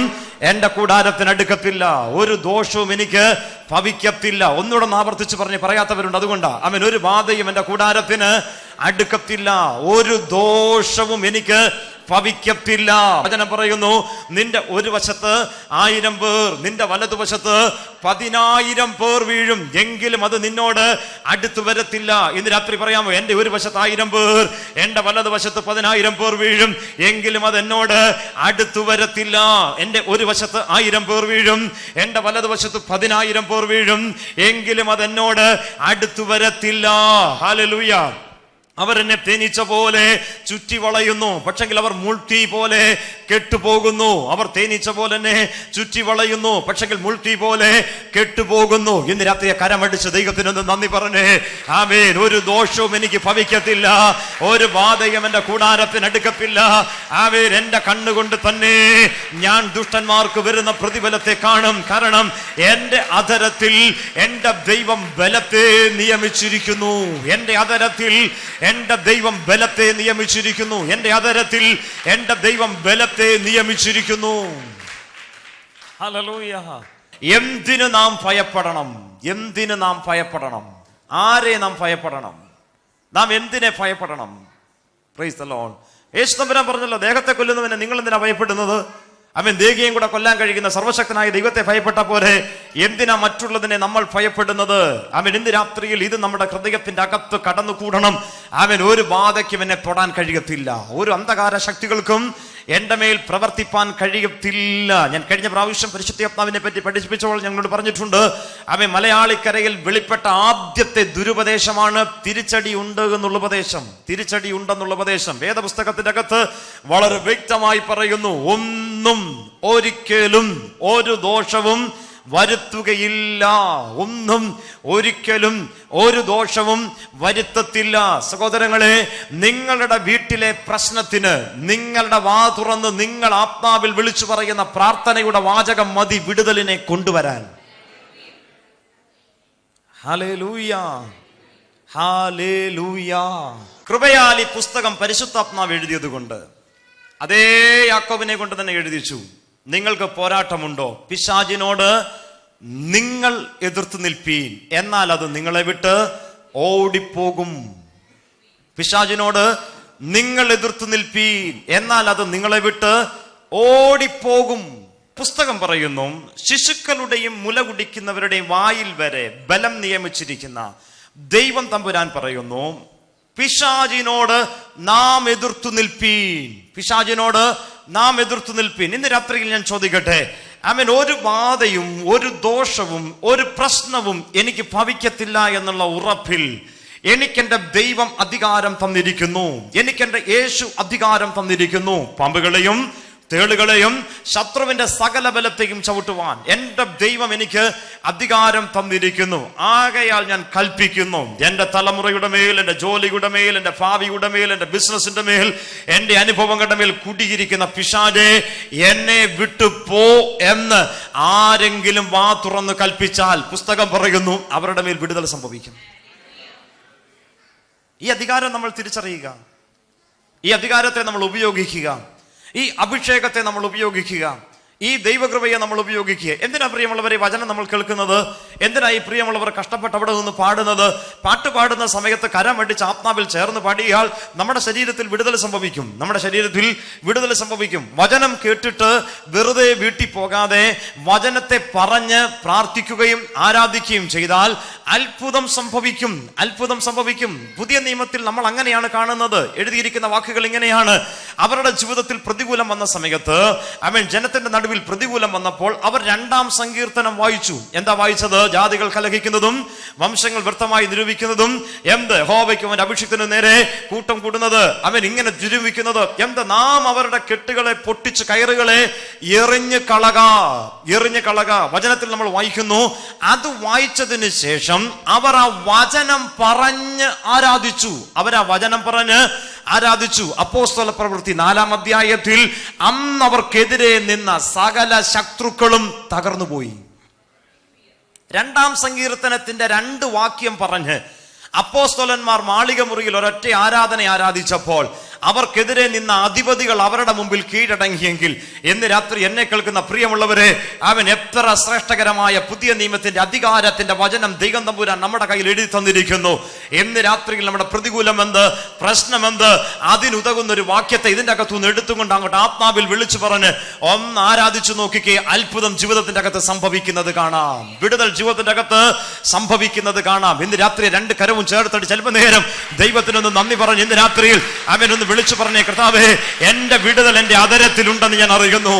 എന്റെ കൂടാരത്തിന് അടുക്കത്തില്ല, ഒരു ദോഷവും എനിക്ക് ഭവിക്കത്തില്ല. ഒന്നുകൂടെ ആവർത്തിച്ച് പറയാത്തവരുണ്ട്, അതുകൊണ്ടാ. ആമേൻ. ഒരു ബാധയും എന്റെ കൂടാരത്തിന് അടുക്കത്തില്ല, ഒരു ദോഷവും എനിക്ക് ഭവിക്കത്തില്ല. വചനം പറയുന്നു, നിന്റെ ഒരു വശത്ത് 1000 പേർ, നിന്റെ വലതുവശത്ത് 10,000 പേർ വീഴും, എങ്കിലും അത് നിന്നോട് അടുത്തു വരത്തില്ല. ഇന്ന് രാത്രി പറയാമോ, എന്റെ ഒരു വശത്ത് 1000 പേർ, എന്റെ വലതുവശത്ത് 10,000 പേർ വീഴും, എങ്കിലും അത് എന്നോട് അടുത്തു വരത്തില്ല. എന്റെ ഒരു വശത്ത് 1000 പേർ വീഴും, എന്റെ വലതുവശത്ത് 10,000 പേർ വീഴും, എങ്കിലും അത് എന്നോട് അടുത്തു വരത്തില്ല. ഹല്ലേലൂയ. അവർ എന്നെ തേനീച്ച പോലെ ചുറ്റി വളയുന്നു, പക്ഷെങ്കിൽ അവർ മുൾട്ടി പോലെ കെട്ടുപോകുന്നു. അവർ തേനീച്ച പോലെ എന്നെ ചുറ്റി വളയുന്നു, പക്ഷെങ്കിൽ മുൾട്ടി പോലെ കെട്ടുപോകുന്നു. ഇന്ന് രാത്രി കരമടിച്ച് ദൈവത്തിനൊന്ന് നന്ദി പറഞ്ഞേ. ആമേൻ. ഒരു ദോഷവും എനിക്ക് ഭവിക്കത്തില്ല, ഒരു ബാധയും എന്റെ കൂടാരത്തിന് അടുക്കത്തില്ല. ആമേൻ. എന്റെ കണ്ണുകൊണ്ട് തന്നെ ഞാൻ ദുഷ്ടന്മാർക്ക് വരുന്ന പ്രതിഫലത്തെ കാണും. കാരണം എന്റെ അധരത്തിൽ എന്റെ ദൈവം ബലത്തെ നിയമിച്ചിരിക്കുന്നു. എന്റെ അധരത്തിൽ എന്റെ ദൈവം ബലത്തെ നിയമിച്ചിരിക്കുന്നു. എന്റെ അധരത്തിൽ എന്റെ ദൈവം ബലത്തെ നിയമിച്ചിരിക്കുന്നു. ഹല്ലേലൂയ. എന്തിനു നാം ഭയപ്പെടണം? എന്തിനു നാം ഭയപ്പെടണം? ആരെ നാം ഭയപ്പെടണം? നാം എന്തിനെ ഭയപ്പെടണം? Praise the lord. യേശു തമ്പുരാൻ പറഞ്ഞല്ലോ, ദേഹത്തെ കൊല്ലുന്നവനെ നിങ്ങൾ എന്തിനാ ഭയപ്പെടുന്നത്? അവൻ ദേഹിയെയും കൂടെ കൊല്ലാൻ കഴിയുന്ന സർവശക്തനായ ദൈവത്തെ ഭയപ്പെട്ട പോലെ എന്തിനാ മറ്റുള്ളതിനെ നമ്മൾ ഭയപ്പെടുന്നത്? അവൻ ഇന്ന് രാത്രിയിൽ ഇത് നമ്മുടെ ഹൃദയത്തിന്റെ അകത്ത് കടന്നുകൂടണം. അവൻ ഒരു ബാധയ്ക്കും എന്നെ തൊടാൻ കഴിയത്തില്ല, ഒരു അന്ധകാര ശക്തികൾക്കും എന്റെ മേൽ പ്രവർത്തിപ്പാൻ കഴിയത്തില്ല. ഞാൻ കഴിഞ്ഞ പ്രാവശ്യം പരിശുദ്ധാത്മാവിനെ പറ്റി പഠിപ്പിച്ചപ്പോൾ ഞങ്ങളോട് പറഞ്ഞിട്ടുണ്ട്, അവൻ മലയാളിക്കരയിൽ വെളിപ്പെട്ട ആദ്യത്തെ ദുരുപദേശമാണ് തിരിച്ചടി ഉണ്ട് എന്നുള്ള ഉപദേശം. തിരിച്ചടി ഉണ്ടെന്നുള്ള ഉപദേശം വേദപുസ്തകത്തിന്റെ അകത്ത് വളരെ വ്യക്തമായി പറയുന്നു. ഒന്നും ഒരിക്കലും ഒരു ദോഷവും വരുത്തുകയില്ല, ഒന്നും ഒരിക്കലും ഒരു ദോഷവും വരുത്തത്തില്ല. സഹോദരങ്ങളെ, നിങ്ങളുടെ വീട്ടിലെ പ്രശ്നത്തിന് നിങ്ങളുടെ വാ തുറന്ന് നിങ്ങൾ ആത്മാവിൽ വിളിച്ചു പറയുന്ന പ്രാർത്ഥനയുടെ വാചകം മതി വിടുതലിനെ കൊണ്ടുവരാൻ. Hallelujah, hallelujah. കൃപയാൽ ഈ പുസ്തകം പരിശുദ്ധാത്മാവ് എഴുതിയത് കൊണ്ട്, അതേ യാക്കോബിനെ കൊണ്ട് തന്നെ എഴുതിച്ചു. നിങ്ങൾക്ക് പോരാട്ടമുണ്ടോ? പിശാചിനോട് നിങ്ങൾ എതിർത്ത് നിൽപ്പീൻ, എന്നാൽ അത് നിങ്ങളെ വിട്ട് ഓടിപ്പോകും. പിശാചിനോട് നിങ്ങൾ എതിർത്ത് നിൽപ്പീൻ, എന്നാൽ അത് നിങ്ങളെ വിട്ട് ഓടിപ്പോകും. പുസ്തകം പറയുന്നു, ശിശുക്കളുടെയും മുല കുടിക്കുന്നവരുടെയും വായിൽ വരെ ബലം നിയമിച്ചിരിക്കുന്ന ദൈവം തമ്പുരാൻ പറയുന്നു, പിശാചിനോട് നാം എതിർത്തു നിൽപ്പീൻ, പിശാചിനോട് നാം എതിർത്തു നിൽപ്പീൻ. ഇന്ന് രാത്രിയിൽ ഞാൻ ചോദിക്കട്ടെ, ആമേൻ, ഒരു ബാധയും ഒരു ദോഷവും ഒരു പ്രശ്നവും എനിക്ക് ഭവിക്കത്തില്ല എന്നുള്ള ഉറപ്പിൽ എനിക്കെന്റെ ദൈവം അധികാരം തന്നിരിക്കുന്നു, എനിക്കെന്റെ യേശു അധികാരം തന്നിരിക്കുന്നു. പാമ്പുകളെയും തേളുകളെയും ശത്രുവിന്റെ സകല ബലത്തെയും ചവിട്ടുവാൻ എന്റെ ദൈവം എനിക്ക് അധികാരം തന്നിരിക്കുന്നു. ആകയാൽ ഞാൻ കൽപ്പിക്കുന്നു, എന്റെ തലമുറയുടെ മേൽ, എന്റെ ജോലിയുടെ മേൽ, എന്റെ ഭാവിയുടെ മേൽ, എന്റെ ബിസിനസിന്റെ മേൽ, എന്റെ അനുഭവങ്ങളുടെ മേൽ കുടിയിരിക്കുന്ന പിശാചേ, എന്നെ വിട്ടു പോ എന്ന് ആരെങ്കിലും വാ തുറന്ന് കൽപ്പിച്ചാൽ, പുസ്തകം പറയുന്നു, അവരുടെ മേൽ വിടുതൽ സംഭവിക്കും. ഈ അധികാരം നമ്മൾ തിരിച്ചറിയുക, ഈ അധികാരത്തെ നമ്മൾ ഉപയോഗിക്കുക, ഈ അഭിഷേകത്തെ നമ്മൾ ഉപയോഗിക്കുക, ഈ ദൈവകൃപയെ നമ്മൾ ഉപയോഗിക്കുക. എന്തിനാ പ്രിയമുള്ളവരെ വചനം നമ്മൾ കേൾക്കുന്നത്? എന്തിനാ ഈ പ്രിയമുള്ളവർ കഷ്ടപ്പെട്ട് അവിടെ നിന്ന് പാടുന്നത്? പാട്ട് പാടുന്ന സമയത്ത് കരമടിച്ച് ആത്മാവിൽ ചേർന്ന് പാടിയാൽ നമ്മുടെ ശരീരത്തിൽ വിടുതൽ സംഭവിക്കും, നമ്മുടെ ശരീരത്തിൽ വിടുതൽ സംഭവിക്കും. വചനം കേട്ടിട്ട് വെറുതെ വീട്ടിൽ പോകാതെ വചനത്തെ പറഞ്ഞ് പ്രാർത്ഥിക്കുകയും ആരാധിക്കുകയും ചെയ്താൽ അത്ഭുതം സംഭവിക്കും, അത്ഭുതം സംഭവിക്കും. പുതിയ നിയമത്തിൽ നമ്മൾ അങ്ങനെയാണ് കാണുന്നത്. എഴുതിയിരിക്കുന്ന വാക്കുകൾ ഇങ്ങനെയാണ്: അവരുടെ ജീവിതത്തിൽ പ്രതികൂലം വന്ന സമയത്ത്, അവൻ ജനത്തിന്റെ നടുവിൽ പ്രതികൂലം വന്നപ്പോൾ അവർ 2-ാം സങ്കീർത്തനം വായിച്ചു. എന്താ വായിച്ചത്? ജാതികൾ കലഹിക്കുന്നതും വംശങ്ങൾ വ്യർത്ഥമായി നിരൂപിക്കുന്നതും എന്ത്? യഹോവയ്ക്കും അവന്റെ അഭിഷിക്തനു നേരെ കൂട്ടം കൂടുന്നത്. അവൻ ഇങ്ങനെ നിരൂപിക്കുന്നത് എന്ത്? നാം അവരുടെ കെട്ടുകളെ പൊട്ടിച്ച് കയറുകളെ എറിഞ്ഞു കളക, എറിഞ്ഞു കളക. വചനത്തിൽ നമ്മൾ വായിക്കുന്നു, അത് വായിച്ചതിന് ശേഷം അവർ ആ വചനം പറഞ്ഞ് ആരാധിച്ചു. അവർ ആ വചനം പറഞ്ഞ് ആരാധിച്ചു. അപ്പോസ്തല പ്രവൃത്തി 4-ാം അധ്യായത്തിൽ അന്ന് അവർക്കെതിരെ നിന്ന സകല ശത്രുക്കളും തകർന്നുപോയി. 2-ാം സങ്കീർത്തനത്തിന്റെ 2 വാക്യം പറഞ്ഞ് അപ്പോസ്തലന്മാർ മാളിക മുറിയിൽ ഒരൊറ്റ ആരാധന ആരാധിച്ചപ്പോൾ അവർക്കെതിരെ നിന്ന അധിപതികൾ അവരുടെ മുമ്പിൽ കീഴടങ്ങിയെങ്കിൽ എന്ന് രാത്രി എന്നെ കേൾക്കുന്ന പ്രിയമുള്ളവരെ, അവൻ എത്ര ശ്രേഷ്ഠകരമായ പുതിയ നിയമത്തിന്റെ അധികാരത്തിന്റെ വചനം ദൈവം തമ്പുരാൻ നമ്മുടെ കയ്യിൽ എഴുതി തന്നിരിക്കുന്നു. എന്ന് രാത്രിയിൽ നമ്മുടെ പ്രതികൂലമെന്ത്, പ്രശ്നമെന്ത്, അതിനുതകുന്ന ഒരു വാക്യത്തെ ഇതിന്റെ അകത്തുനിന്ന് എടുത്തുകൊണ്ട് അങ്ങോട്ട് ആത്മാവിൽ വിളിച്ചു പറഞ്ഞ് ഒന്ന് ആരാധിച്ചു നോക്കിക്കേ. അത്ഭുതം ജീവിതത്തിന്റെ അകത്ത് സംഭവിക്കുന്നത് കാണാം. വിടുതൽ ജീവിതത്തിന്റെ അകത്ത് സംഭവിക്കുന്നത് കാണാം. ഇന്ന് രാത്രി 2 കരവും ചേർത്തടി ചിലപ്പോൾ നേരം ദൈവത്തിനൊന്ന് നന്ദി പറഞ്ഞ് ഇന്ന് രാത്രിയിൽ അവനൊന്ന് വിളിച്ചു പറഞ്ഞേ, കർത്താവേ, എന്റെ വിടുതൽ എന്റെ അതരത്തിലുണ്ടെന്ന് ഞാൻ അറിയുന്നു,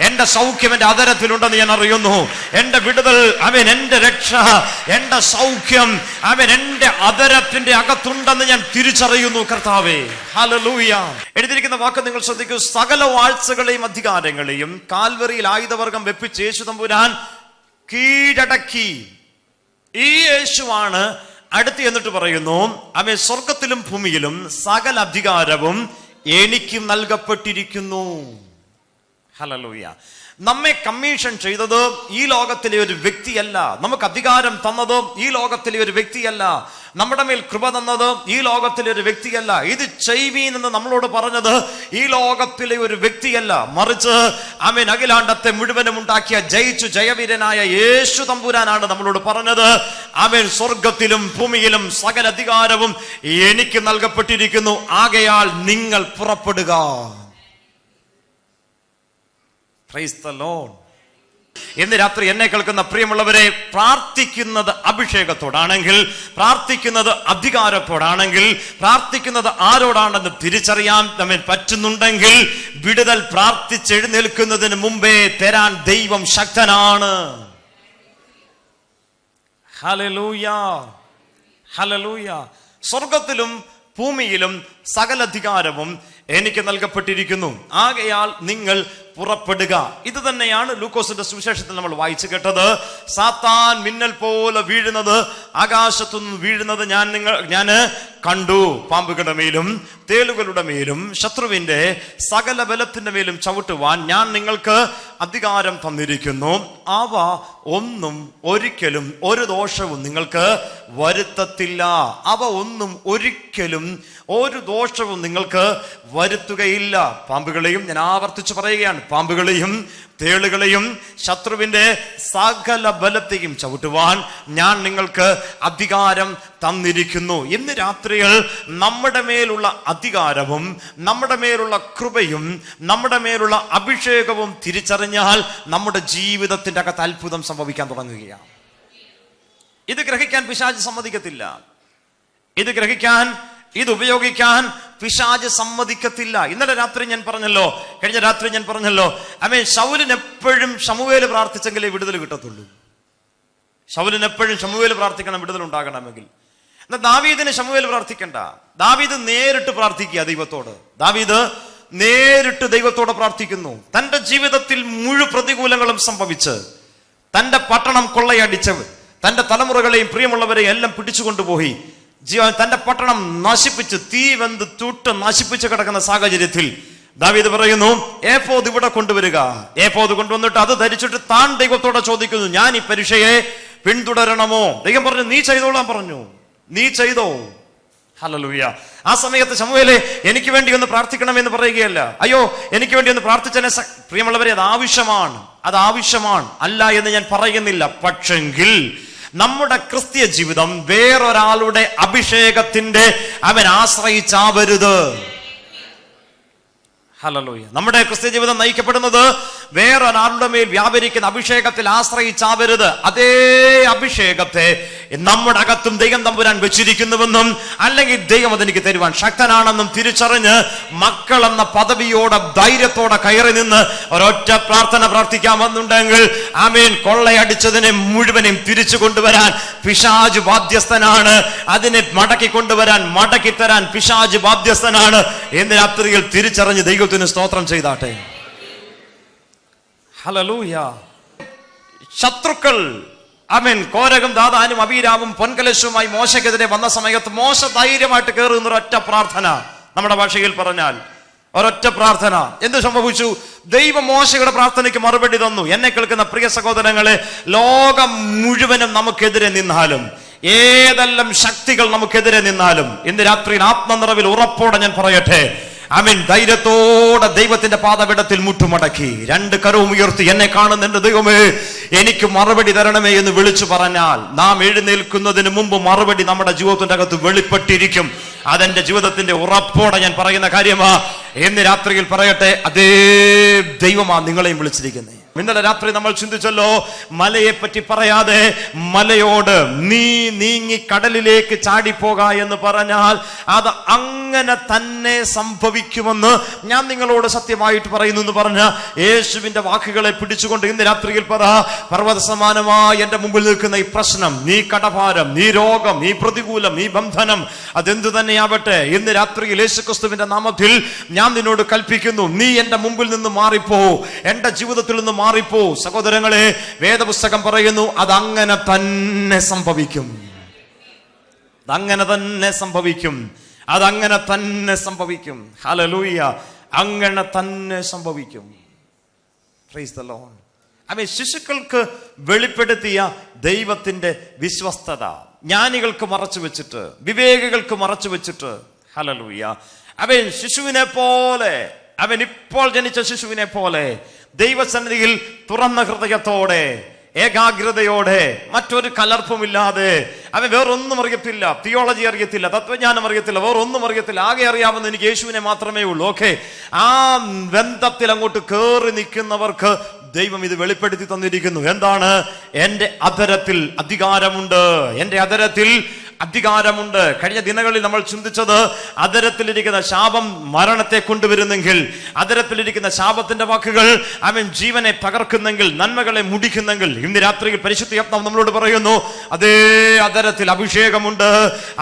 എന്റെ സൗഖ്യം എന്റെ അതരത്തിലുണ്ടെന്ന് ഞാൻ അറിയുന്നു, എന്റെ വിടുതൽ അവൻ, എന്റെ രക്ഷ, എന്റെ സൗഖ്യം അവൻ എന്റെ അതരത്തിന്റെ അകത്തുണ്ടെന്ന് ഞാൻ തിരിച്ചറിയുന്നു കർത്താവേ. ഹല്ലേലൂയ. എഴുതിയിരിക്കുന്ന വാക്ക് നിങ്ങൾ ശ്രദ്ധിക്കൂ. സകല വാഴ്ചകളെയും അധികാരങ്ങളെയും കാൽവറിയിൽ ആയുധവർഗം വെപ്പിച്ച് യേശു തമ്പുരാൻ കീഴടക്കി. ഈ യേശുവാണ് അടുത്ത് എന്നിട്ട് പറയുന്നു, അവൻ സ്വർഗത്തിലും ഭൂമിയിലും സകല അധികാരവും എനിക്ക് നൽകപ്പെട്ടിരിക്കുന്നു. ഹല്ലേലൂയ. നമ്മെ കമ്മീഷൻ ചെയ്തത് ഈ ലോകത്തിലെ ഒരു വ്യക്തിയല്ല. നമുക്ക് അധികാരം തന്നത് ഈ ലോകത്തിലെ ഒരു വ്യക്തിയല്ല. നമ്മുടെ മേൽ കൃപ തന്നത് ഈ ലോകത്തിലെ ഒരു വ്യക്തിയല്ല. ഇത് ചെയ്വീൻ എന്ന് നമ്മളോട് പറഞ്ഞത് ഈ ലോകത്തിലെ ഒരു വ്യക്തിയല്ല, മറിച്ച് അവൻ അഖിലാണ്ടത്തെ മുഴുവനും ഉണ്ടാക്കിയ ജയിച്ചു ജയവീരനായ യേശു തമ്പുരാനാണ് നമ്മളോട് പറഞ്ഞത്. അവൻ സ്വർഗത്തിലും ഭൂമിയിലും സകല അധികാരവും എനിക്ക് നൽകപ്പെട്ടിരിക്കുന്നു, ആകയാൽ നിങ്ങൾ പുറപ്പെടുക. Praise the Lord. ഇന്ന് രാത്രി എന്നെ കേൾക്കുന്ന പ്രിയമുള്ളവരെ, പ്രാർത്ഥിക്കുന്നത് അഭിഷേകത്തോടാണെങ്കിൽ, പ്രാർത്ഥിക്കുന്നത് അധികാരത്തോടാണെങ്കിൽ, പ്രാർത്ഥിക്കുന്നത് ആരോടാണെന്ന് തിരിച്ചറിയാൻ നമ്മെ പറ്റുന്നുണ്ടെങ്കിൽ വിടുതൽ പ്രാർത്ഥിച്ചെഴുന്നേൽക്കുന്നതിന് മുമ്പേ തരാൻ ദൈവം ശക്തനാണ്. ഹല്ലേലൂയ, ഹല്ലേലൂയ. സ്വർഗത്തിലും ഭൂമിയിലും സകല അധികാരവും എനിക്ക് നൽകപ്പെട്ടിരിക്കുന്നു, ആകയാൽ നിങ്ങൾ പുറപ്പെടുക. ഇത് തന്നെയാണ് ലൂക്കോസിന്റെ സുവിശേഷത്തിൽ നമ്മൾ വായിച്ചു കേട്ടത്. സാത്താൻ മിന്നൽ പോലെ വീഴുന്നത്, ആകാശത്തുനിന്ന് വീഴുന്നത് ഞാൻ കണ്ടു. പാമ്പുകളുടെ മേലും തേളുകളുടെ മേലും ശത്രുവിന്റെ സകല ബലത്തിന്റെ മേലും ചവിട്ടുവാൻ ഞാൻ നിങ്ങൾക്ക് അധികാരം തന്നിരിക്കുന്നു. അവ ഒന്നും ഒരിക്കലും ഒരു ദോഷവും നിങ്ങൾക്ക് വരുത്തത്തില്ല. അവ ഒന്നും ഒരിക്കലും ഒരു ദോഷവും നിങ്ങൾക്ക് വരുത്തുകയില്ല. പാമ്പുകളെയും, ഞാൻ ആവർത്തിച്ച് പറയുകയാണ്, പാമ്പുകളെയും തേളുകളെയും ശത്രുവിന്റെ സകല ബലത്തെയും ചവിട്ടുവാൻ ഞാൻ നിങ്ങൾക്ക് അധികാരം തന്നിരിക്കുന്നു. ഇന്ന് രാത്രിയിൽ നമ്മുടെ മേലുള്ള അധികാരവും നമ്മുടെ മേലുള്ള കൃപയും നമ്മുടെ മേലുള്ള അഭിഷേകവും തിരിച്ചറിഞ്ഞാൽ നമ്മുടെ ജീവിതത്തിന്റെ അകത്ത് അത്ഭുതം സംഭവിക്കാൻ തുടങ്ങുകയാണ്. ഇത് ഗ്രഹിക്കാൻ പിശാച് സമ്മതിക്കത്തില്ല. ഇത് ഉപയോഗിക്കാൻ പിശാച് സമ്മതിക്കത്തില്ല. ഇന്നലെ രാത്രി ഞാൻ പറഞ്ഞല്ലോ, കഴിഞ്ഞ രാത്രി ഞാൻ പറഞ്ഞല്ലോ, ശൗലിന് എപ്പോഴും ശമൂവേൽ പ്രാർത്ഥിച്ചെങ്കിലേ വിടുതൽ കിട്ടത്തുള്ളൂ. ശൗലിന് എപ്പോഴും ശമൂവേൽ പ്രാർത്ഥിക്കണം വിടുതൽ ഉണ്ടാകണമെങ്കിൽ. എന്നാൽ ദാവീദിന് ശമൂവേൽ പ്രാർത്ഥിക്കണ്ട. ദാവീദ് നേരിട്ട് പ്രാർത്ഥിക്കുക ദൈവത്തോട്. ദാവീദ് നേരിട്ട് ദൈവത്തോട് പ്രാർത്ഥിക്കുന്നു. തന്റെ ജീവിതത്തിൽ മുഴു പ്രതികൂലങ്ങളും സംഭവിച്ച്, തന്റെ പട്ടണം കൊള്ളയടിച്ചവർ, തന്റെ തലമുറകളെയും പ്രിയമുള്ളവരെയും എല്ലാം പിടിച്ചുകൊണ്ടുപോയി, തന്റെ പട്ടണം നശിപ്പിച്ച്, തീ വെന്ത് തൂട്ട് നശിപ്പിച്ച് കിടക്കുന്ന സാഹചര്യത്തിൽ ദാവീദ് പറയുന്നു, ഏഫോദ് ഇവിടെ കൊണ്ടുവരിക. ഏഫോദ് കൊണ്ടുവന്നിട്ട് അത് ധരിച്ചിട്ട് താൻ ദൈവത്തോടെ ചോദിക്കുന്നു, ഞാൻ ഈ പരീക്ഷയെ പിന്തുടരണമോ? ദൈവം പറഞ്ഞു, നീ ചെയ്തോളാൻ പറഞ്ഞു. നീ ചെയ്തോ. ഹല്ലേലൂയ. ആ സമയത്ത് ശമൂവേലേ, എനിക്ക് വേണ്ടി ഒന്ന് പ്രാർത്ഥിക്കണമെന്ന് പറയുകയല്ല. അയ്യോ, എനിക്ക് വേണ്ടി ഒന്ന് പ്രാർത്ഥിച്ചനെ. പ്രിയമുള്ളവരെ, അത് ആവശ്യമാണ്, അല്ല എന്ന് ഞാൻ പറയുന്നില്ല. പക്ഷെങ്കിൽ നമ്മുടെ ക്രിസ്തീയ ജീവിതം വേറൊരാളുടെ അഭിഷേകത്തിന്റെ അവൻ ആശ്രയിച്ചാവരുത്. ഹല്ലേലൂയ. നമ്മുടെ ക്രിസ്തീയ ജീവിതം നയിക്കപ്പെടുന്നത് വേറൊരാളുടെ മേൽ വ്യാപരിക്കുന്ന അഭിഷേകത്തിൽ ആശ്രയിച്ചാവരുത്. അതേ അഭിഷേകത്തെ നമ്മുടെ അകത്തും ദൈവം തമ്പുരാൻ വെച്ചിരിക്കുന്നുവെന്നും, അല്ലെങ്കിൽ ദൈവം അതെനിക്ക് തരുവാൻ ശക്തനാണെന്നും തിരിച്ചറിഞ്ഞ് മക്കൾ എന്ന പദവിയോടെ ധൈര്യത്തോടെ കയറി നിന്ന് ഒരൊറ്റ പ്രാർത്ഥന പ്രാർത്ഥിക്കാമെന്നുണ്ടെങ്കിൽ ആമേൻ, കൊള്ളയടിച്ചതിനെ മുഴുവനും തിരിച്ചു കൊണ്ടുവരാൻ പിശാച് ബാധ്യസ്ഥനാണ്. അതിനെ മടക്കി തരാൻ പിശാച് ബാധ്യസ്ഥനാണ് എന്ന് രാത്രിയിൽ തിരിച്ചറിഞ്ഞ് ദൈവത്തിന് സ്തോത്രം ചെയ്താട്ടെ. ഹല്ലേലൂയ. ശത്രുക്കൾ കോരകും ദാതാനും അബീരാമും പൊൻകലശുമായി മോശക്കെതിരെ വന്ന സമയത്ത് മോശ ധൈര്യമായിട്ട് കയറുന്ന ഒരൊറ്റ പ്രാർത്ഥന, നമ്മുടെ ഭാഷയിൽ പറഞ്ഞാൽ ഒരൊറ്റ പ്രാർത്ഥന. എന്ത് സംഭവിച്ചു? ദൈവം മോശയുടെ പ്രാർത്ഥനയ്ക്ക് മറുപടി തന്നു. എന്നെ കേൾക്കുന്ന പ്രിയ സഹോദരങ്ങളെ, ലോകം മുഴുവനും നമുക്കെതിരെ നിന്നാലും, ഏതെല്ലാം ശക്തികൾ നമുക്കെതിരെ നിന്നാലും, ഇന്ന് രാത്രിയിൽ ആത്മനിറവിൽ ഉറപ്പോടെ ഞാൻ പറയട്ടെ, ആമേൻ, ധൈര്യത്തോടെ ദൈവത്തിന്റെ പാദപീഠത്തിൽ മുട്ടുമടക്കി 2 കരവും ഉയർത്തി, എന്നെ കാണുന്ന എന്റെ ദൈവമേ, എനിക്ക് മറുപടി തരണമേ എന്ന് വിളിച്ചു പറഞ്ഞാൽ, നാം എഴുന്നേൽക്കുന്നതിന് മുമ്പ് മറുപടി നമ്മുടെ ജീവിതത്തിന്റെ അകത്ത് വെളിപ്പെട്ടിരിക്കും. അതെന്റെ ജീവിതത്തിന്റെ ഉറപ്പോടെ ഞാൻ പറയുന്ന കാര്യമാ. ഇന്ന് രാത്രിയിൽ പറയട്ടെ, അതേ ദൈവമാ നിങ്ങളെയും വിളിച്ചിരിക്കുന്നത്. ഇന്നലെ രാത്രി നമ്മൾ ചിന്തിച്ചല്ലോ, മലയെ പറ്റി പറയാതെ മലയോട് നീ നീങ്ങി കടലിലേക്ക് ചാടിപ്പോക എന്ന് പറഞ്ഞാൽ അത് അങ്ങനെ തന്നെ സംഭവിക്കുമെന്ന് ഞാൻ നിങ്ങളോട് സത്യമായിട്ട് പറയുന്നു എന്ന് പറഞ്ഞ യേശുവിന്റെ വാക്കുകളെ പിടിച്ചുകൊണ്ട് ഇന്ന് രാത്രിയിൽ പറ, പർവ്വത സമാനമായി എന്റെ മുമ്പിൽ നിൽക്കുന്ന ഈ പ്രശ്നം, നീ കടഭാരം, നീ രോഗം, നീ പ്രതികൂലം, നീ ബന്ധനം, അതെന്തു തന്നെയാവട്ടെ, ഇന്ന് രാത്രിയിൽ യേശുക്രിസ്തുവിന്റെ നാമത്തിൽ ഞാൻ നിന്നോട് കൽപ്പിക്കുന്നു, നീ എന്റെ മുമ്പിൽ നിന്ന് മാറിപ്പോ, എന്റെ ജീവിതത്തിൽ നിന്ന് മാറിപ്പോ. സഹോദരങ്ങളെ, വേദപുസ്തകം പറയുന്നു അതങ്ങനെ തന്നെ സംഭവിക്കും. അതങ്ങനെ തന്നെ സംഭവിക്കും. അതങ്ങനെ തന്നെ സംഭവിക്കും. ഹല്ലേലൂയ. അങ്ങനെ തന്നെ സംഭവിക്കും. Praise the lord. ആമേൻ. ശിശുക്കൾക്ക് വെളിപ്പെടുത്തിയ ദൈവത്തിന്റെ വിശ്വസ്തത ജ്ഞാനികൾക്ക് മറച്ചു വെച്ചിട്ട്, വിവേകികൾക്ക് മറച്ചു വെച്ചിട്ട്, ഹല്ലേലൂയ, അവൻ ശിശുവിനെ പോലെ, അവൻ ഇപ്പോൾ ജനിച്ച ശിശുവിനെ പോലെ ദൈവസന്നിധിയിൽ തുറന്ന ഹൃദയത്തോടെ, ഏകാഗ്രതയോടെ, മറ്റൊരു കലർപ്പുമില്ലാതെ, അവൻ വേറൊന്നും അറിയത്തില്ല, തിയോളജി അറിയത്തില്ല, തത്വജ്ഞാനം അറിയത്തില്ല, വേറൊന്നും അറിയത്തില്ല, ആകെ അറിയാവുന്ന എനിക്ക് യേശുവിനെ മാത്രമേ ഉള്ളൂ. ഓക്കെ, ആ ബന്ധത്തിൽ അങ്ങോട്ട് കയറി നിൽക്കുന്നവർക്ക് ദൈവം ഇത് വെളിപ്പെടുത്തി തന്നിരിക്കുന്നു. എന്താണ്? എന്റെ അധരത്തിൽ അധികാരമുണ്ട്, എന്റെ അധരത്തിൽ അധികാരമുണ്ട്. കഴിഞ്ഞ ദിനങ്ങളിൽ നമ്മൾ ചിന്തിച്ചത്, അധരത്തിലിരിക്കുന്ന ശാപം മരണത്തെ കൊണ്ടുവരുന്നെങ്കിൽ, അധരത്തിലിരിക്കുന്ന ശാപത്തിന്റെ വാക്കുകൾ അവൻ ജീവനെ തകർക്കുന്നെങ്കിൽ, നന്മകളെ മുടിക്കുന്നെങ്കിൽ, ഇന്ന് രാത്രിയിൽ പരിശുദ്ധാത്മാവ് നമ്മളോട് പറയുന്നു, അതേ അധരത്തിൽ അഭിഷേകമുണ്ട്,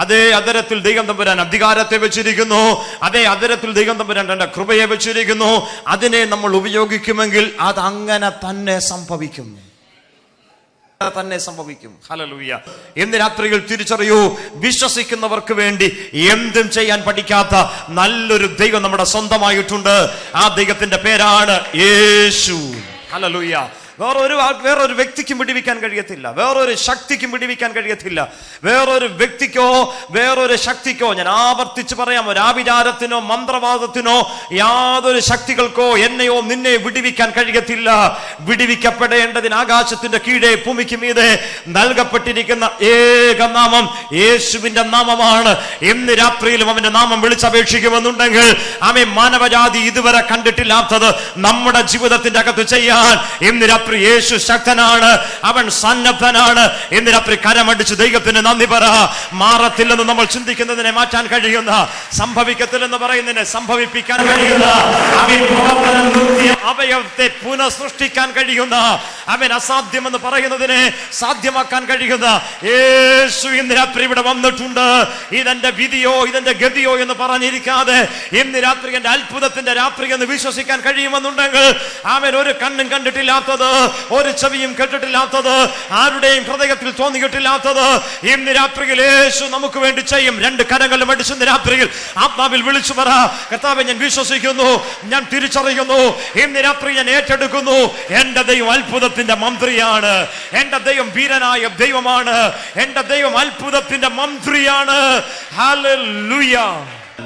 അതേ അധരത്തിൽ ദൈവം തമ്പുരാൻ അധികാരത്തെ വെച്ചിരിക്കുന്നു, അതേ അധരത്തിൽ ദൈവം തമ്പുരാൻ തന്റെ കൃപയെ വെച്ചിരിക്കുന്നു. അതിനെ നമ്മൾ ഉപയോഗിക്കുമെങ്കിൽ അത് അങ്ങനെ തന്നെ സംഭവിക്കും, തന്നെ സംഭവിക്കും. ഹല്ലേലൂയ. ഇന്ന് രാത്രിയിൽ തിരിച്ചറിയൂ, വിശ്വസിക്കുന്നവർക്ക് വേണ്ടി എന്തും ചെയ്യാൻ പഠിക്കാത്ത നല്ലൊരു ദൈവം നമ്മുടെ സ്വന്തമായിട്ടുണ്ട്. ആ ദൈവത്തിന്റെ പേരാണ് യേശു. ഹല്ലേലൂയ. വേറൊരു വ്യക്തിക്കും വിടിവിക്കാൻ കഴിയത്തില്ല, വേറൊരു ശക്തിക്കും വിടിവിക്കാൻ കഴിയത്തില്ല, വേറൊരു വ്യക്തിക്കോ വേറൊരു ശക്തിക്കോ, ഞാൻ ആവർത്തിച്ച് പറയാം, ഒരു ആഭിചാരത്തിനോ മന്ത്രവാദത്തിനോ യാതൊരു ശക്തികൾക്കോ എന്നെയോ നിന്നെ വിടിവിക്കാൻ കഴിയത്തില്ല. വിടിവിക്കപ്പെടേണ്ടതിന് ആകാശത്തിന്റെ കീഴെ ഭൂമിക്ക് മീതെ നൽകപ്പെട്ടിരിക്കുന്ന ഏക നാമം യേശുവിന്റെ നാമമാണ്. ഇന്ന് രാത്രിയിലും അവന്റെ നാമം വിളിച്ചപേക്ഷിക്കുമെന്നുണ്ടെങ്കിൽ അവൻ മാനവജാതി ഇതുവരെ കണ്ടിട്ടില്ലാത്തത് നമ്മുടെ ജീവിതത്തിന്റെ അകത്ത് ചെയ്യാൻ ഇന്ന് രാത്രി യേശു ശക്തനാണ്, അവൻ സന്നദ്ധനാണ്. ഇന്ന് രാത്രി കരമടിച്ച് ദൈവത്തിന് നന്ദി പറ. മാറത്തില്ലെന്ന് നമ്മൾ ചിന്തിക്കുന്നതിനെ മാറ്റാൻ കഴിയുന്ന, സംഭവിക്കത്തില്ലെന്ന് പറയുന്നതിനെ സംഭവിപ്പിക്കാൻ കഴിയുന്ന, അവയവത്തെ പുനഃസൃഷ്ടിക്കാൻ കഴിയുന്ന, അവൻ അസാധ്യമെന്ന് പറയുന്നതിനെ സാധ്യമാക്കാൻ കഴിയുന്ന യേശു ഇന്ന് രാത്രി ഇവിടെ വന്നിട്ടുണ്ട്. ഇതെന്റെ വിധിയോ ഇതെന്റെ ഗതിയോ എന്ന് പറഞ്ഞിരിക്കാതെ ഇന്ന് രാത്രി എന്റെ അത്ഭുതത്തിന്റെ രാത്രി എന്ന് വിശ്വസിക്കാൻ കഴിയുമെന്നുണ്ടെങ്കിൽ, അവൻ ഒരു കണ്ണും കണ്ടിട്ടില്ലാത്തത്, ഒരു ചെവിയും കേട്ടിട്ടില്ലാത്തത്, ആരുടെയും ഹൃദയത്തിൽ തോന്നിയിട്ടില്ലാത്തത് ഇന്ന് രാത്രിയിൽ യേശു നമുക്ക് വേണ്ടി ചെയ്യും. 2 കരങ്ങളും അടിച്ച് ഇന്ന് രാത്രിയിൽ ആത്മാവിൽ വിളിച്ചു പറ, കർത്താവേ, ഞാൻ വിശ്വസിക്കുന്നു, ഞാൻ തിരിച്ചറിയുന്നു, ഇന്ന് രാത്രി ഞാൻ ഏറ്റെടുക്കുന്നു, എന്റെ ദൈവം അത്ഭുതത്തിന്റെ മന്ത്രിയാണ്, എന്റെ ദൈവം വീരനായ ദൈവമാണ്, എന്റെ ദൈവം അത്ഭുതത്തിന്റെ മന്ത്രിയാണ്. ഹല്ലേലൂയ.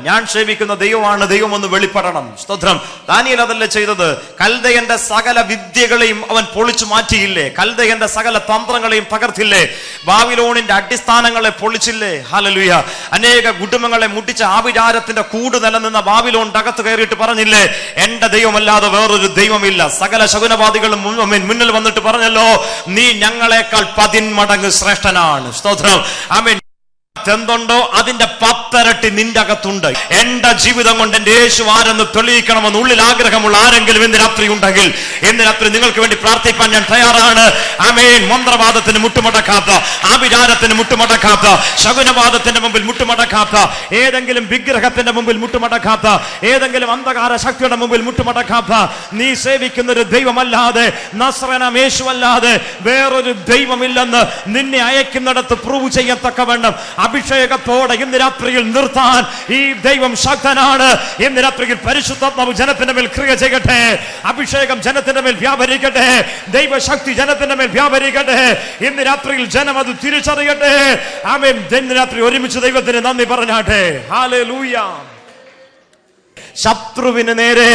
ഞാൻ സേവിക്കുന്ന ദൈവമാണ്, ദൈവം ഒന്ന് വെളിപ്പെടണം. സ്തോത്രം. ദാനിയേൽ അതല്ലേ ചെയ്തത്? കൽദയന്റെ സകല വിദ്യകളെയും അവൻ പൊളിച്ചു മാറ്റിയില്ലേ? കൽദയന്റെ സകല തന്ത്രങ്ങളെയും തകർത്തില്ലേ? ബാബിലോണിന്റെ അടിസ്ഥാനങ്ങളെ പൊളിച്ചില്ലേ? ഹല്ലേലൂയ. അനേക കുടുംബങ്ങളെ മുട്ടിച്ച ആഭിചാരത്തിന്റെ കൂട് നിലനിന്ന ബാബിലോൺ അകത്ത് കയറിയിട്ട് പറഞ്ഞില്ലേ, എന്റെ ദൈവമല്ലാതെ വേറൊരു ദൈവമില്ല. സകല ശകുനവാദികളും മുന്നിൽ വന്നിട്ട് പറഞ്ഞല്ലോ, നീ ഞങ്ങളെക്കാൾ 10 മടങ്ങ് ശ്രേഷ്ഠനാണ്. സ്തോത്രം. ആമേൻ. എന്തുണ്ടോ അതിന്റെ 10 ഇരട്ടി നിന്റെ അകത്തുണ്ട്. എന്റെ ജീവിതം കൊണ്ട് എന്റെ യേശു ആരെന്ന് തെളിയിക്കണമെന്ന് ഉള്ളിൽ ആഗ്രഹമുള്ള ആരെങ്കിലും ഇന്ന് രാത്രി ഉണ്ടെങ്കിൽ, ഇന്ന് രാത്രി നിങ്ങൾക്ക് വേണ്ടി പ്രാർത്ഥിക്കാൻ ഞാൻ തയ്യാറാണ്. ആമേൻ. മന്ത്രവാദത്തിന് മുട്ടുമടക്കാത്ത, ആഭിചാരത്തിന് മുട്ടുമടക്കാത്ത, ശകുനവാദത്തിന്റെ മുമ്പിൽ മുട്ടുമടക്കാത്ത, ഏതെങ്കിലും വിഗ്രഹത്തിന്റെ മുമ്പിൽ മുട്ടുമടക്കാത്ത, ഏതെങ്കിലും അന്ധകാര ശക്തിയുടെ മുമ്പിൽ മുട്ടുമടക്കാത്ത, നീ സേവിക്കുന്ന ഒരു ദൈവമല്ലാതെ, നസ്രനാം യേശു അല്ലാതെ വേറൊരു ദൈവമില്ലെന്ന് നിന്നെ അയക്കുന്നിടത്ത് പ്രൂവ് ചെയ്യത്തക്കവണ്ണം അഭിഷേകത്തോടെ ഇന്ന് രാത്രിയിൽ നിർത്താൻ ഈ ദൈവം ശക്തനാണ്. ഇന്ന് രാത്രിയിൽ പരിശുദ്ധാത്മാവ് ജനത്തിന്റെ മേൽ ക്രിയ ചെയ്യട്ടെ. അഭിഷേകം ജനത്തിന്റെ മേൽ വ്യാപരിക്കട്ടെ. ദൈവശക്തി ജനത്തിന്റെ മേൽ വ്യാപരിക്കട്ടെ. ഇന്ന് രാത്രിയിൽ ജനം അത് തിരിച്ചറിയട്ടെ. ആമേൻ. ഇന്ന് രാത്രി ഒരുമിച്ച് ദൈവത്തിന് നന്ദി പറഞ്ഞാട്ടെ. ഹല്ലേലൂയ. ശത്രുവിന് നേരെ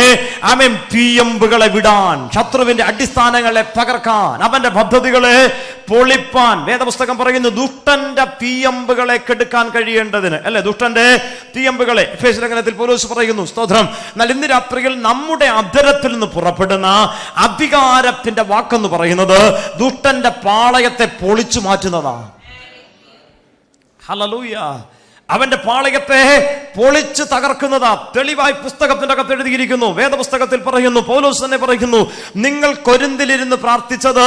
ആമേൻ തീയമ്പുകളെ വിടാൻ, ശത്രുവിന്റെ അടിസ്ഥാനങ്ങളെ തകർക്കാൻ, അവന്റെ പദ്ധതികളെ പൊളിപ്പാൻ വേദപുസ്തകം പറയുന്നു. ദുഷ്ടന്റെ തീയമ്പുകളെ കെടുക്കാൻ കഴിയേണ്ടതിന്, അല്ലെ, ദുഷ്ടന്റെ തീയമ്പുകളെ എഫേസ്യ ലേഖനത്തിൽ പൗലോസ് പറയുന്നു. സ്തോത്രം. എന്നാൽ ഇന്ന് രാത്രിയിൽ നമ്മുടെ അധരത്തിൽ നിന്ന് പുറപ്പെടുന്ന അധികാരത്തിന്റെ വാക്കെന്ന് പറയുന്നത് ദുഷ്ടന്റെ പാളയത്തെ പൊളിച്ചു മാറ്റുന്നതാണ്. ഹല്ലേലൂയ. അവന്റെ പാളയത്തെ പൊളിച്ച് തകർക്കുന്നതാ. തെളിവായി പുസ്തകത്തിന്റെ അകത്ത് എഴുതിയിരിക്കുന്നു. വേദപുസ്തകത്തിൽ പറയുന്നു, പൗലോസ് തന്നെ പറയുന്നു, നിങ്ങൾ കൊരിന്തിലിരുന്ന് പ്രാർത്ഥിച്ചത്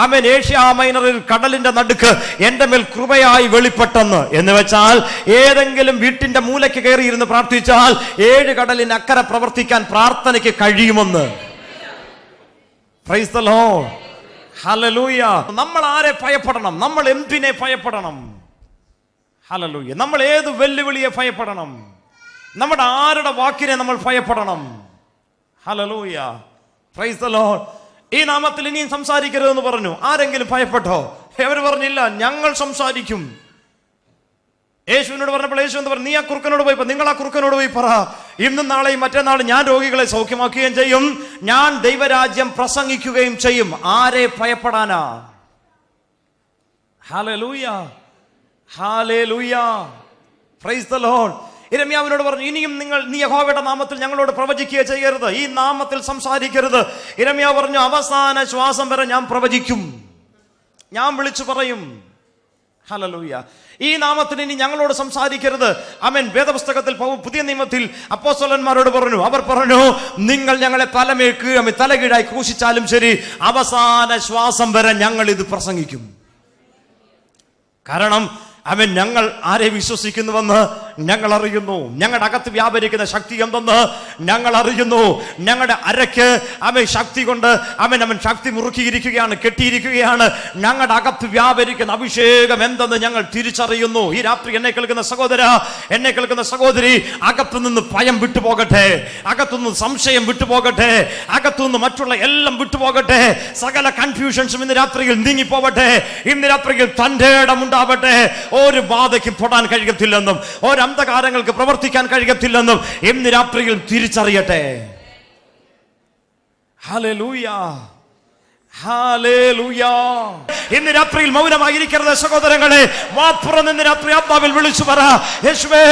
ആമേൻ ഏഷ്യ മൈനറിൽ കടലിന്റെ നടുക്ക് എന്റെ മേൽ കൃപയായി വെളിപ്പെട്ടെന്ന്. എന്ന് വെച്ചാൽ ഏതെങ്കിലും വീട്ടിന്റെ മൂലയ്ക്ക് കയറിയിരുന്ന് പ്രാർത്ഥിച്ചാൽ 7 കടലിന് അക്കരെ പ്രവർത്തിക്കാൻ പ്രാർത്ഥനയ്ക്ക് കഴിയുമെന്ന്. Price the Lord. ഹല്ലേലൂയ. നമ്മൾ ആരെ ഭയപ്പെടണം? നമ്മൾ എന്തിനെ ഭയപ്പെടണം? ഹല്ലേലൂയ. നമ്മൾ ഏത് വെല്ലുവിളിയെ ഭയപ്പെടണം? നമ്മുടെ ആരുടെ വാക്കിനെ നമ്മൾ ഭയപ്പെടണം? ഹല്ലേലൂയ. Praise the Lord. ഈ നാമത്തിൽ ഇനിയും സംസാരിക്കരുതെന്ന് പറഞ്ഞു. ആരെങ്കിലും ഭയപ്പെട്ടോ? അവർ പറഞ്ഞില്ല, ഞങ്ങൾ സംസാരിക്കും. യേശുവിനോട് പറഞ്ഞപ്പോൾ യേശു എന്ന് പറഞ്ഞു, നീ ആ കുറുക്കനോട് പോയി, നിങ്ങൾ ആ കുറുക്കനോട് പോയി പറ, ഇന്നും നാളെയും മറ്റന്നാളും ഞാൻ രോഗികളെ സൗഖ്യമാക്കുകയും ചെയ്യും, ഞാൻ ദൈവരാജ്യം പ്രസംഗിക്കുകയും ചെയ്യും. ആരെ ഭയപ്പെടാനാ? ഹല്ലേലൂയ. ഹല്ലേലൂയ. Praise the lord. യിരെമ്യാവിനോട് പറഞ്ഞു, ഇനിയും നീ യഹോവയുടെ നാമത്തിൽ ഞങ്ങളോട് പ്രവചിക്കുക ചെയ്യരുത്, ഈ നാമത്തിൽ സംസാരിക്കരുത്. യിരെമ്യാവ് പറഞ്ഞു, അവസാന ശ്വാസം വരെ ഞാൻ പ്രവചിക്കും, ഞാൻ വിളിച്ചു പറയും. ഹല്ലേലൂയ. ഈ നാമത്തിൽ ഇനി ഞങ്ങളോട് സംസാരിക്കരുത്. ആമേൻ. വേദപുസ്തകത്തിൽ പുതിയ നിയമത്തിൽ അപ്പോസ്തലന്മാരോട് പറഞ്ഞു, അവർ പറഞ്ഞു, നിങ്ങൾ ഞങ്ങളെ തലകീഴായി ക്രൂശിച്ചാലും ശരി, അവസാന ശ്വാസം വരെ ഞങ്ങൾ ഇത് പ്രസംഗിക്കും. കാരണം അവൻ ഞങ്ങൾ ആരെ വിശ്വസിക്കുന്നുവെന്ന് ഞങ്ങൾ അറിയുന്നു. ഞങ്ങളുടെ അകത്ത് വ്യാപരിക്കുന്ന ശക്തി എന്തെന്ന് ഞങ്ങൾ അറിയുന്നു. ഞങ്ങളുടെ അരയ്ക്ക് അവൻ ശക്തി കൊണ്ട് അവൻ ശക്തി മുറുക്കിയിരിക്കുകയാണ്, കെട്ടിയിരിക്കുകയാണ്. ഞങ്ങളുടെ അകത്ത് വ്യാപരിക്കുന്ന അഭിഷേകം എന്തെന്ന് ഞങ്ങൾ തിരിച്ചറിയുന്നു. ഈ രാത്രി എന്നെ കേൾക്കുന്ന സഹോദര, എന്നെ കേൾക്കുന്ന സഹോദരി, അകത്തുനിന്ന് ഭയം വിട്ടുപോകട്ടെ, അകത്തുനിന്ന് സംശയം വിട്ടുപോകട്ടെ, അകത്തുനിന്ന് മറ്റുള്ള എല്ലാം വിട്ടുപോകട്ടെ. സകല കൺഫ്യൂഷൻസും ഇന്ന് രാത്രിയിൽ നീങ്ങിപ്പോവട്ടെ. ഇന്ന് രാത്രിയിൽ തന്റെ ഇടമുണ്ടാവട്ടെ. ഒരു ബാധയ്ക്ക് പൊടാൻ കഴിയത്തില്ലെന്നും ഒരു അന്ധകാരങ്ങൾക്ക് പ്രവർത്തിക്കാൻ കഴിയത്തില്ലെന്നും ഇന്ന് രാത്രിയിൽ തിരിച്ചറിയട്ടെ. ഹല്ലേലൂയ. ഹല്ലേലൂയ. ഇന്ന് രാത്രിയിൽ മൗനമായിരിക്കരുത് സഹോദരങ്ങളെ. വാപ്പുറം ഇന്ന് രാത്രി ആത്മാവിൽ വിളിച്ചു പറ, യേശുവേ,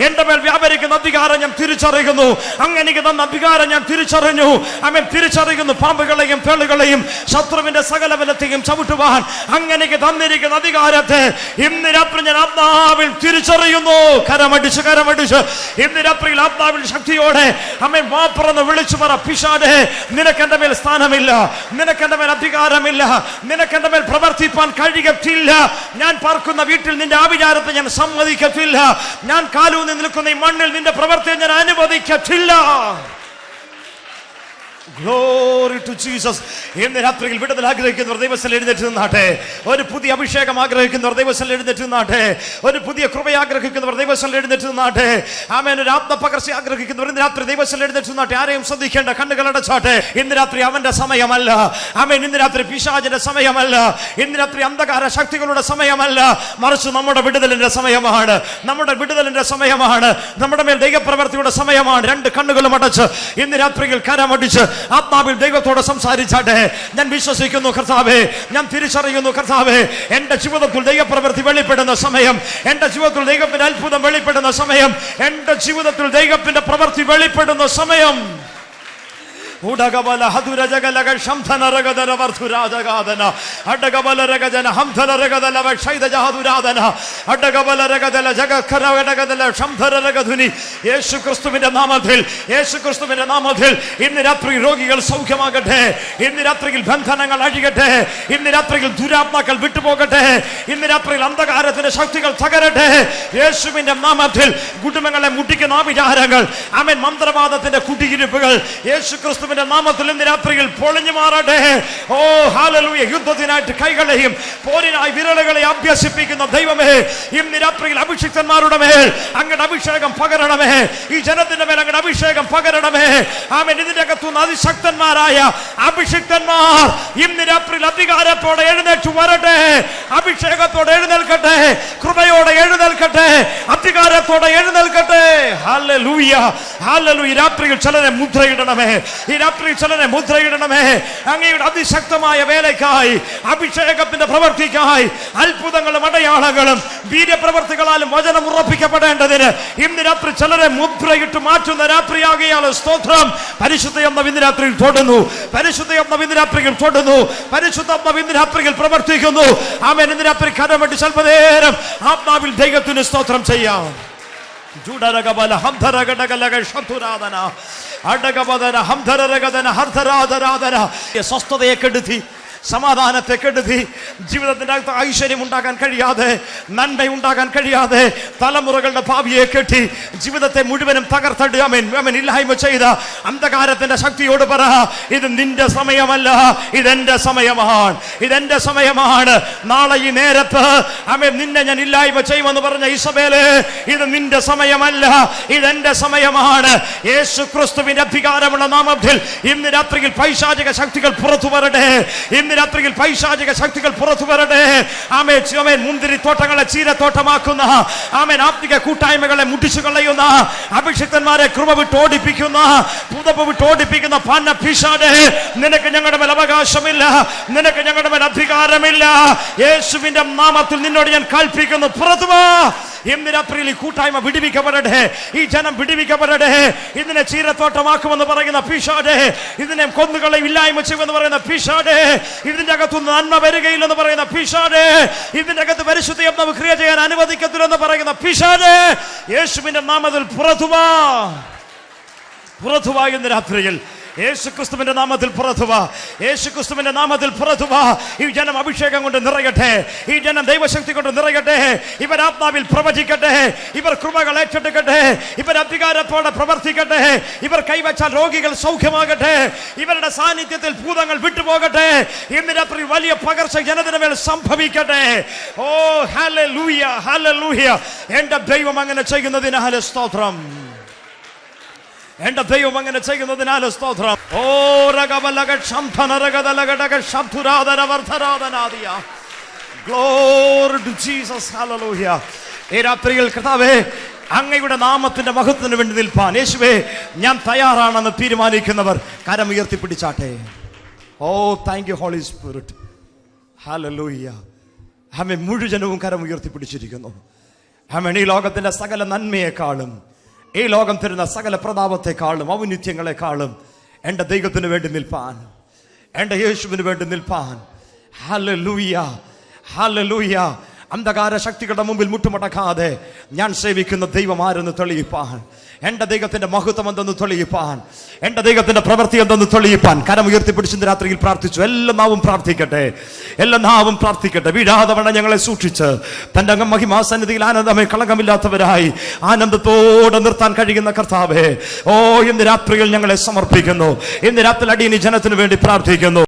എന്റെ മേൽ വ്യാപരിക്കുന്ന അധികാരം ഞാൻ തിരിച്ചറിയുന്നു. അങ്ങനെ തന്ന അധികാരം ഞാൻ തിരിച്ചറിഞ്ഞു. അവൻ തിരിച്ചറിയുന്നു പാമ്പുകളെയും തേളുകളെയും ശത്രുവിന്റെ സകല ബലത്തെയും ചവിട്ടുവാൻ അങ്ങനെ തന്നിരിക്കുന്ന അധികാരത്തെ ഇന്ന് രാത്രി ഞാൻ ആത്മാവിൽ തിരിച്ചറിയുന്നു. കരമടിച്ച് ഇന്ന് രാത്രിയിൽ ആത്മാവിൽ ശക്തിയോടെ അമ്മ വാപ്പുറന്ന് വിളിച്ചു പറ, പിശാചേ, നിനക്ക് എന്റെ മേൽ സ്ഥാനമില്ല, നിനക്ക് എന്റെ മേൽ അധികാരമില്ല, നിനക്ക് എന്റെ മേൽ പ്രവർത്തിപ്പാൻ കഴിയത്തില്ല. ഞാൻ പാർക്കുന്ന വീട്ടിൽ നിന്റെ ആവിചാരത്തെ ഞാൻ സമ്മതിക്കത്തില്ല. ഞാൻ കാലൂന്നി നിൽക്കുന്ന ഈ മണ്ണിൽ നിന്റെ പ്രവർത്തിയെ ഞാൻ അനുവദിക്കത്തില്ല. Glory to Jesus. ഇന്ന് രാത്രിയിൽ വിടുതൽ ആഗ്രഹിക്കുന്നവർ ദൈവത്തിൽ എഴുന്നേറ്റ് നിന്നാട്ടെ. ഒരു പുതിയ അഭിഷേകം ആഗ്രഹിക്കുന്നവർ ദൈവത്തിൽ എഴുന്നേറ്റ് നിന്നാട്ടെ. ഒരു പുതിയ കൃപ ആഗ്രഹിക്കുന്നവർ ദൈവത്തിൽ എഴുന്നേറ്റ് നിന്നാട്ടെ. ആമേൻ. ഒരു ആത്മപകർച്ച ആഗ്രഹിക്കുന്നവർ ഇന്ന് രാത്രി ദൈവത്തിൽ എഴുന്നേറ്റ് നിന്നാട്ടെ. ആരെയും ശ്രദ്ധിക്കേണ്ട, കണ്ണുകൾ അടച്ചാട്ടെ. ഇന്ന് രാത്രി അവന്റെ സമയമല്ല. ആമേൻ. ഇന്ന് രാത്രി പിശാചിന്റെ സമയമല്ല. ഇന്ന് രാത്രി അന്ധകാര ശക്തികളുടെ സമയമല്ല, മറിച്ച് നമ്മുടെ വിടുതലിന്റെ സമയമാണ്. നമ്മുടെ വിടുതലിന്റെ സമയമാണ്. നമ്മുടെ മേൽ ദൈവപ്രവൃത്തിയുടെ സമയമാണ്. രണ്ട് കണ്ണുകളും അടച്ച് ഇന്ന് രാത്രിയിൽ കരമടിച്ച് ആത്മാവിൽ ദൈവത്തോട് സംസാരിച്ചാട്ടെ. ഞാൻ വിശ്വസിക്കുന്നു കർത്താവേ, ഞാൻ തിരിച്ചറിയുന്നു കർത്താവേ, എന്റെ ജീവിതത്തിൽ ദൈവപ്രവൃത്തി വെളിപ്പെടുന്ന സമയം, എന്റെ ജീവിതത്തിൽ ദൈവത്തിന്റെ അത്ഭുതം വെളിപ്പെടുന്ന സമയം, എന്റെ ജീവിതത്തിൽ ദൈവത്തിന്റെ പ്രവൃത്തി വെളിപ്പെടുന്ന സമയം. ഉടകബല ഹദുരജഗലക ശംധനരഗദന വർധുരാജഗാദന അടകബലരഗജന ഹംധനരഗദല വൈദജഹദുരാദന അടകബലരഗദല ജഗഖരവടഗദല ശംധനരഗധുനി. യേശുക്രിസ്തുവിന്റെ നാമത്തിൽ, യേശുക്രിസ്തുവിന്റെ നാമത്തിൽ ഇന്ന് രാത്രി രോഗികൾ സൗഖ്യമാകട്ടെ. ഇന്ന് രാത്രിയിൽ ബന്ധനങ്ങൾ അഴിയട്ടെ. ഇന്ന് രാത്രിയിൽ ദുരാത്മാക്കൾ വിട്ടുപോകട്ടെ. ഇന്ന് രാത്രിയിൽ അന്ധകാരത്തിന്റെ ശക്തികൾ തകരട്ടെ. യേശുവിന്റെ നാമത്തിൽ കുടുംബങ്ങളെ മുട്ടിക്കുന്ന വിചാരങ്ങൾ, ആമേൻ, മന്ത്രവാദത്തിന്റെ കുടിയിരിപ്പുകൾ യേശുക്രിസ്തുവിന്റെ ക്രിസ്തുവിന്റെ നാമത്തിൽ ഇന്ന് രാത്രിയിൽ പൊളിഞ്ഞു മാറട്ടെ. ഓ ഹല്ലേലൂയ. യുദ്ധത്തിനായിട്ട് കൈകളെയും പോരിനായി വിരലുകളെ അഭ്യസിപ്പിക്കുന്ന ദൈവമേ, ഇന്ന് രാത്രിയിൽ അഭിഷിക്തന്മാരുടെ മേൽ അങ്ങയുടെ അഭിഷേകം പകരണമേ. ഈ ജനത്തിന്റെ മേൽ അങ്ങയുടെ അഭിഷേകം പകരണമേ. ആമേൻ. ഇതിന്റെ അകത്തുനിന്ന് അതിശക്തന്മാരായ അഭിഷിക്തന്മാർ ഇന്ന് രാത്രിയിൽ അധികാരത്തോടെ എഴുന്നേറ്റ് വരട്ടെ. അഭിഷേകത്തോടെ എഴുന്നേൽക്കട്ടെ, കൃപയോടെ എഴുന്നേൽക്കട്ടെ, അധികാരത്തോടെ എഴുന്നേൽക്കട്ടെ. Hallelujah, hallelujah. ഈ രാത്രിയിൽ ചിലരെ മുദ്രയിടണമേ. ഈ രാത്രിയിൽ ചിലരെ മുദ്രയിടണമേ. അങ്ങയുടെ അതിശക്തമായ വേലയ്ക്കായി, അഭിഷേകത്തിന്റെ പ്രവൃത്തിക്കായി, അത്ഭുതങ്ങളും അടയാളങ്ങളും വീര്യപ്രവർത്തികളാലും വചനം ഉറപ്പിക്കപ്പെടേണ്ടതിന് ഇന്ന് രാത്രി ചിലരെ മുദ്രയിട്ട് മാറ്റുന്ന രാത്രിയാകിയാൽ സ്തോത്രം. പരിശുദ്ധ ഇന്ന് രാത്രിയിൽ തൊടുന്നു, പരിശുദ്ധ ഇന്ന് രാത്രിയിൽ തൊടുന്നു, പരിശുദ്ധ ഇന്ന് രാത്രിയിൽ പ്രവർത്തിക്കുന്നു. ആമേൻ. ഇന്ന് രാത്രി കരമട്ടി സ്വൽപനേരം ആത്മാവിൽ ദൈവത്തിന് സ്തോത്രം ചെയ്യാം. സ്വസ്ഥതയെ കെടുത്തി, സമാധാനത്തെ കെടുതി, ജീവിതത്തിന്റെ അകത്ത് ഐശ്വര്യം ഉണ്ടാകാൻ കഴിയാതെ, നന്മ ഉണ്ടാകാൻ കഴിയാതെ, തലമുറകളുടെ ഭാവിയെ കെട്ടി ജീവിതത്തെ മുഴുവനും തകർത്തടി ഇല്ലായ്മ ചെയ്ത അന്ധകാരത്തിന്റെ ശക്തിയോട് പറ, ഇത് നിന്റെ സമയമല്ല, ഇതെന്റെ സമയമാണ്, ഇതെന്റെ സമയമാണ്. നാളെ ഈ നേരത്ത് നിന്നെ ഞാൻ ഇല്ലായ്മ ചെയ്യുമെന്ന് പറഞ്ഞ ഈസബേലേ, ഇത് നിന്റെ സമയമല്ല, ഇതെന്റെ സമയമാണ്. യേശു ക്രിസ്തുവിന്റെ അധികാരമുള്ള നാമത്തിൽ ഇന്ന് രാത്രിയിൽ പൈശാചിക ശക്തികൾ പുറത്തു വരട്ടെ. ഇന്ന് രാത്രിയിൽ പൈശാചിക ശക്തികൾ പുറത്തു വരട്ടെ. ആമേൻ. മുന്തിരിത്തോട്ടങ്ങളെ ചീരത്തോട്ടമാക്കുന്ന, ആമേൻ, ആത്മിക കൂട്ടായ്മകളെ മുടിച്ചു കളയുന്ന, അഭിഷിക്തന്മാരെ കൃപ വിട്ട് ഓടിപ്പിക്കുന്ന, പുതപ്പ് വിട്ട് ഓടിപ്പിക്കുന്ന പാന്ന പിശാചേ, നിനക്ക് ഞങ്ങളുടെ മേൽ അവകാശമില്ല, നിനക്ക് ഞങ്ങളുടെ മേൽ അധികാരമില്ല. യേശുവിന്റെ നാമത്തിൽ നിന്നോട് ഞാൻ കൽപ്പിക്കുന്നു, പുറത്തു വാ. ഇന്ന് രാത്രിയിൽ ഈ കൂട്ടായ്മ വിടുവിക്കപ്പെടട്ടെ, ഈ ജനം വിടുവിക്കപ്പെടട്ടെ. ഇതിനെ ചീരത്തോട്ടമാക്കുമെന്ന് പറയുന്ന പിശാചേ, ഇതിനെ കൊന്നുകളെ ഇല്ലായ്മ ചെയ്യുമെന്ന് പറയുന്ന പിശാചേ, ഇതിന്റെ അകത്തുനിന്ന് നന്മ വരികയില്ലെന്ന് പറയുന്ന പിശാചേ, ഇതിന്റെ അകത്ത് പരിശുദ്ധ ക്രിയ ചെയ്യാൻ അനുവദിക്കത്തില്ലെന്ന് പറയുന്ന പിശാചേ, യേശുവിന്റെ നാമത്തിൽ പുറത്തുവാ, പുറത്തുവാ. ഇന്ന് രാത്രിയിൽ യേശുക്രിസ്തുവിന്റെ നാമത്തിൽ പുറത്തുവാ, യേശുക്രിസ്തുവിന്റെ നാമത്തിൽ പുറത്തുവാ. ഈ ജനം അഭിഷേകം കൊണ്ട് നിറയട്ടെ, ഈ ജനം ദൈവശക്തി കൊണ്ട് നിറയട്ടെ, ഇവർ ആത്മാവിൽ പ്രവചിക്കട്ടെ, ഇവർ കൃപകൾ ഏറ്റെടുക്കട്ടെ, ഇവർ അധികാരത്തോടെ പ്രവർത്തിക്കട്ടെ, ഇവർ കൈവച്ചാൽ രോഗികൾ സൗഖ്യമാകട്ടെ, ഇവരുടെ സാന്നിധ്യത്തിൽ ഭൂതങ്ങൾ വിട്ടുപോകട്ടെ. ഇന്ന് രാത്രി വലിയ പകർച്ച ജനത്തിന് മേൽ സംഭവിക്കട്ടെ. ഓ ഹല്ലേലൂയ, ഹല്ലേലൂയ. എന്റെ ദൈവം അങ്ങനെ ചെയ്യുന്നതിനാൽ സ്തോത്രം, എന്റെ ദൈവം അങ്ങനെ ചെയ്യുന്നതിനാൽ സ്തോത്രം. O glory to Jesus, hallelujah. ഈ രാത്രിയിൽ കർത്താവേ, അങ്ങയുടെ നാമത്തിന്റെ മഹത്വത്തിന് വേണ്ടി നിൽപ്പാൻ യേശുവേ ഞാൻ തയ്യാറാണെന്ന് തീരുമാനിക്കുന്നവർ കരം ഉയർത്തിപ്പിടിച്ചാട്ടെ. Oh thank you Holy Spirit, ഹല്ലേലൂയ. ആമേൻ. മുഴുവനും കരം ഉയർത്തിപ്പിടിച്ചിരിക്കുന്നു. ആമേൻ. ഈ ലോകത്തിന്റെ സകല നന്മയെക്കാളും, ഈ ലോകം തരുന്ന സകല പ്രതാപത്തെക്കാളും, ഔന്നിത്യങ്ങളെക്കാളും എൻ്റെ ദൈവത്തിന് വേണ്ടി നിൽപ്പാൻ, എൻ്റെ യേശുവിന് വേണ്ടി നിൽപ്പാൻ. Hallelujah, hallelujah. അന്ധകാര ശക്തികളുടെ മുമ്പിൽ മുട്ടുമടക്കാതെ ഞാൻ സേവിക്കുന്ന ദൈവം ആരെന്ന് തെളിയിപ്പാൻ, എൻ്റെ ദൈവത്തിന്റെ മഹത്വം എന്തെന്ന് തെളിയിപ്പാൻ, എൻ്റെ ദൈവത്തിന്റെ പ്രവൃത്തി എന്തെന്ന് തെളിയിപ്പാൻ കരം ഉയർത്തിപ്പിടിച്ച് രാത്രിയിൽ പ്രാർത്ഥിച്ചു. എല്ലാ നാവും പ്രാർത്ഥിക്കട്ടെ, എല്ലാ നാവും പ്രാർത്ഥിക്കട്ടെ. വീഴാതവണ്ണം ഞങ്ങളെ സൂക്ഷിച്ച് തന്റെ മഹിമാസന്നിധിയിൽ ആനന്ദമേ കളങ്കമില്ലാത്തവരായി ആനന്ദത്തോടെ നിർത്താൻ കഴിയുന്ന കർത്താവേ, ഓ ഇന്ന് രാത്രിയിൽ ഞങ്ങളെ സമർപ്പിക്കുന്നു. ഇന്ന് രാത്രി അടിയനി ജനത്തിന് വേണ്ടി പ്രാർത്ഥിക്കുന്നു.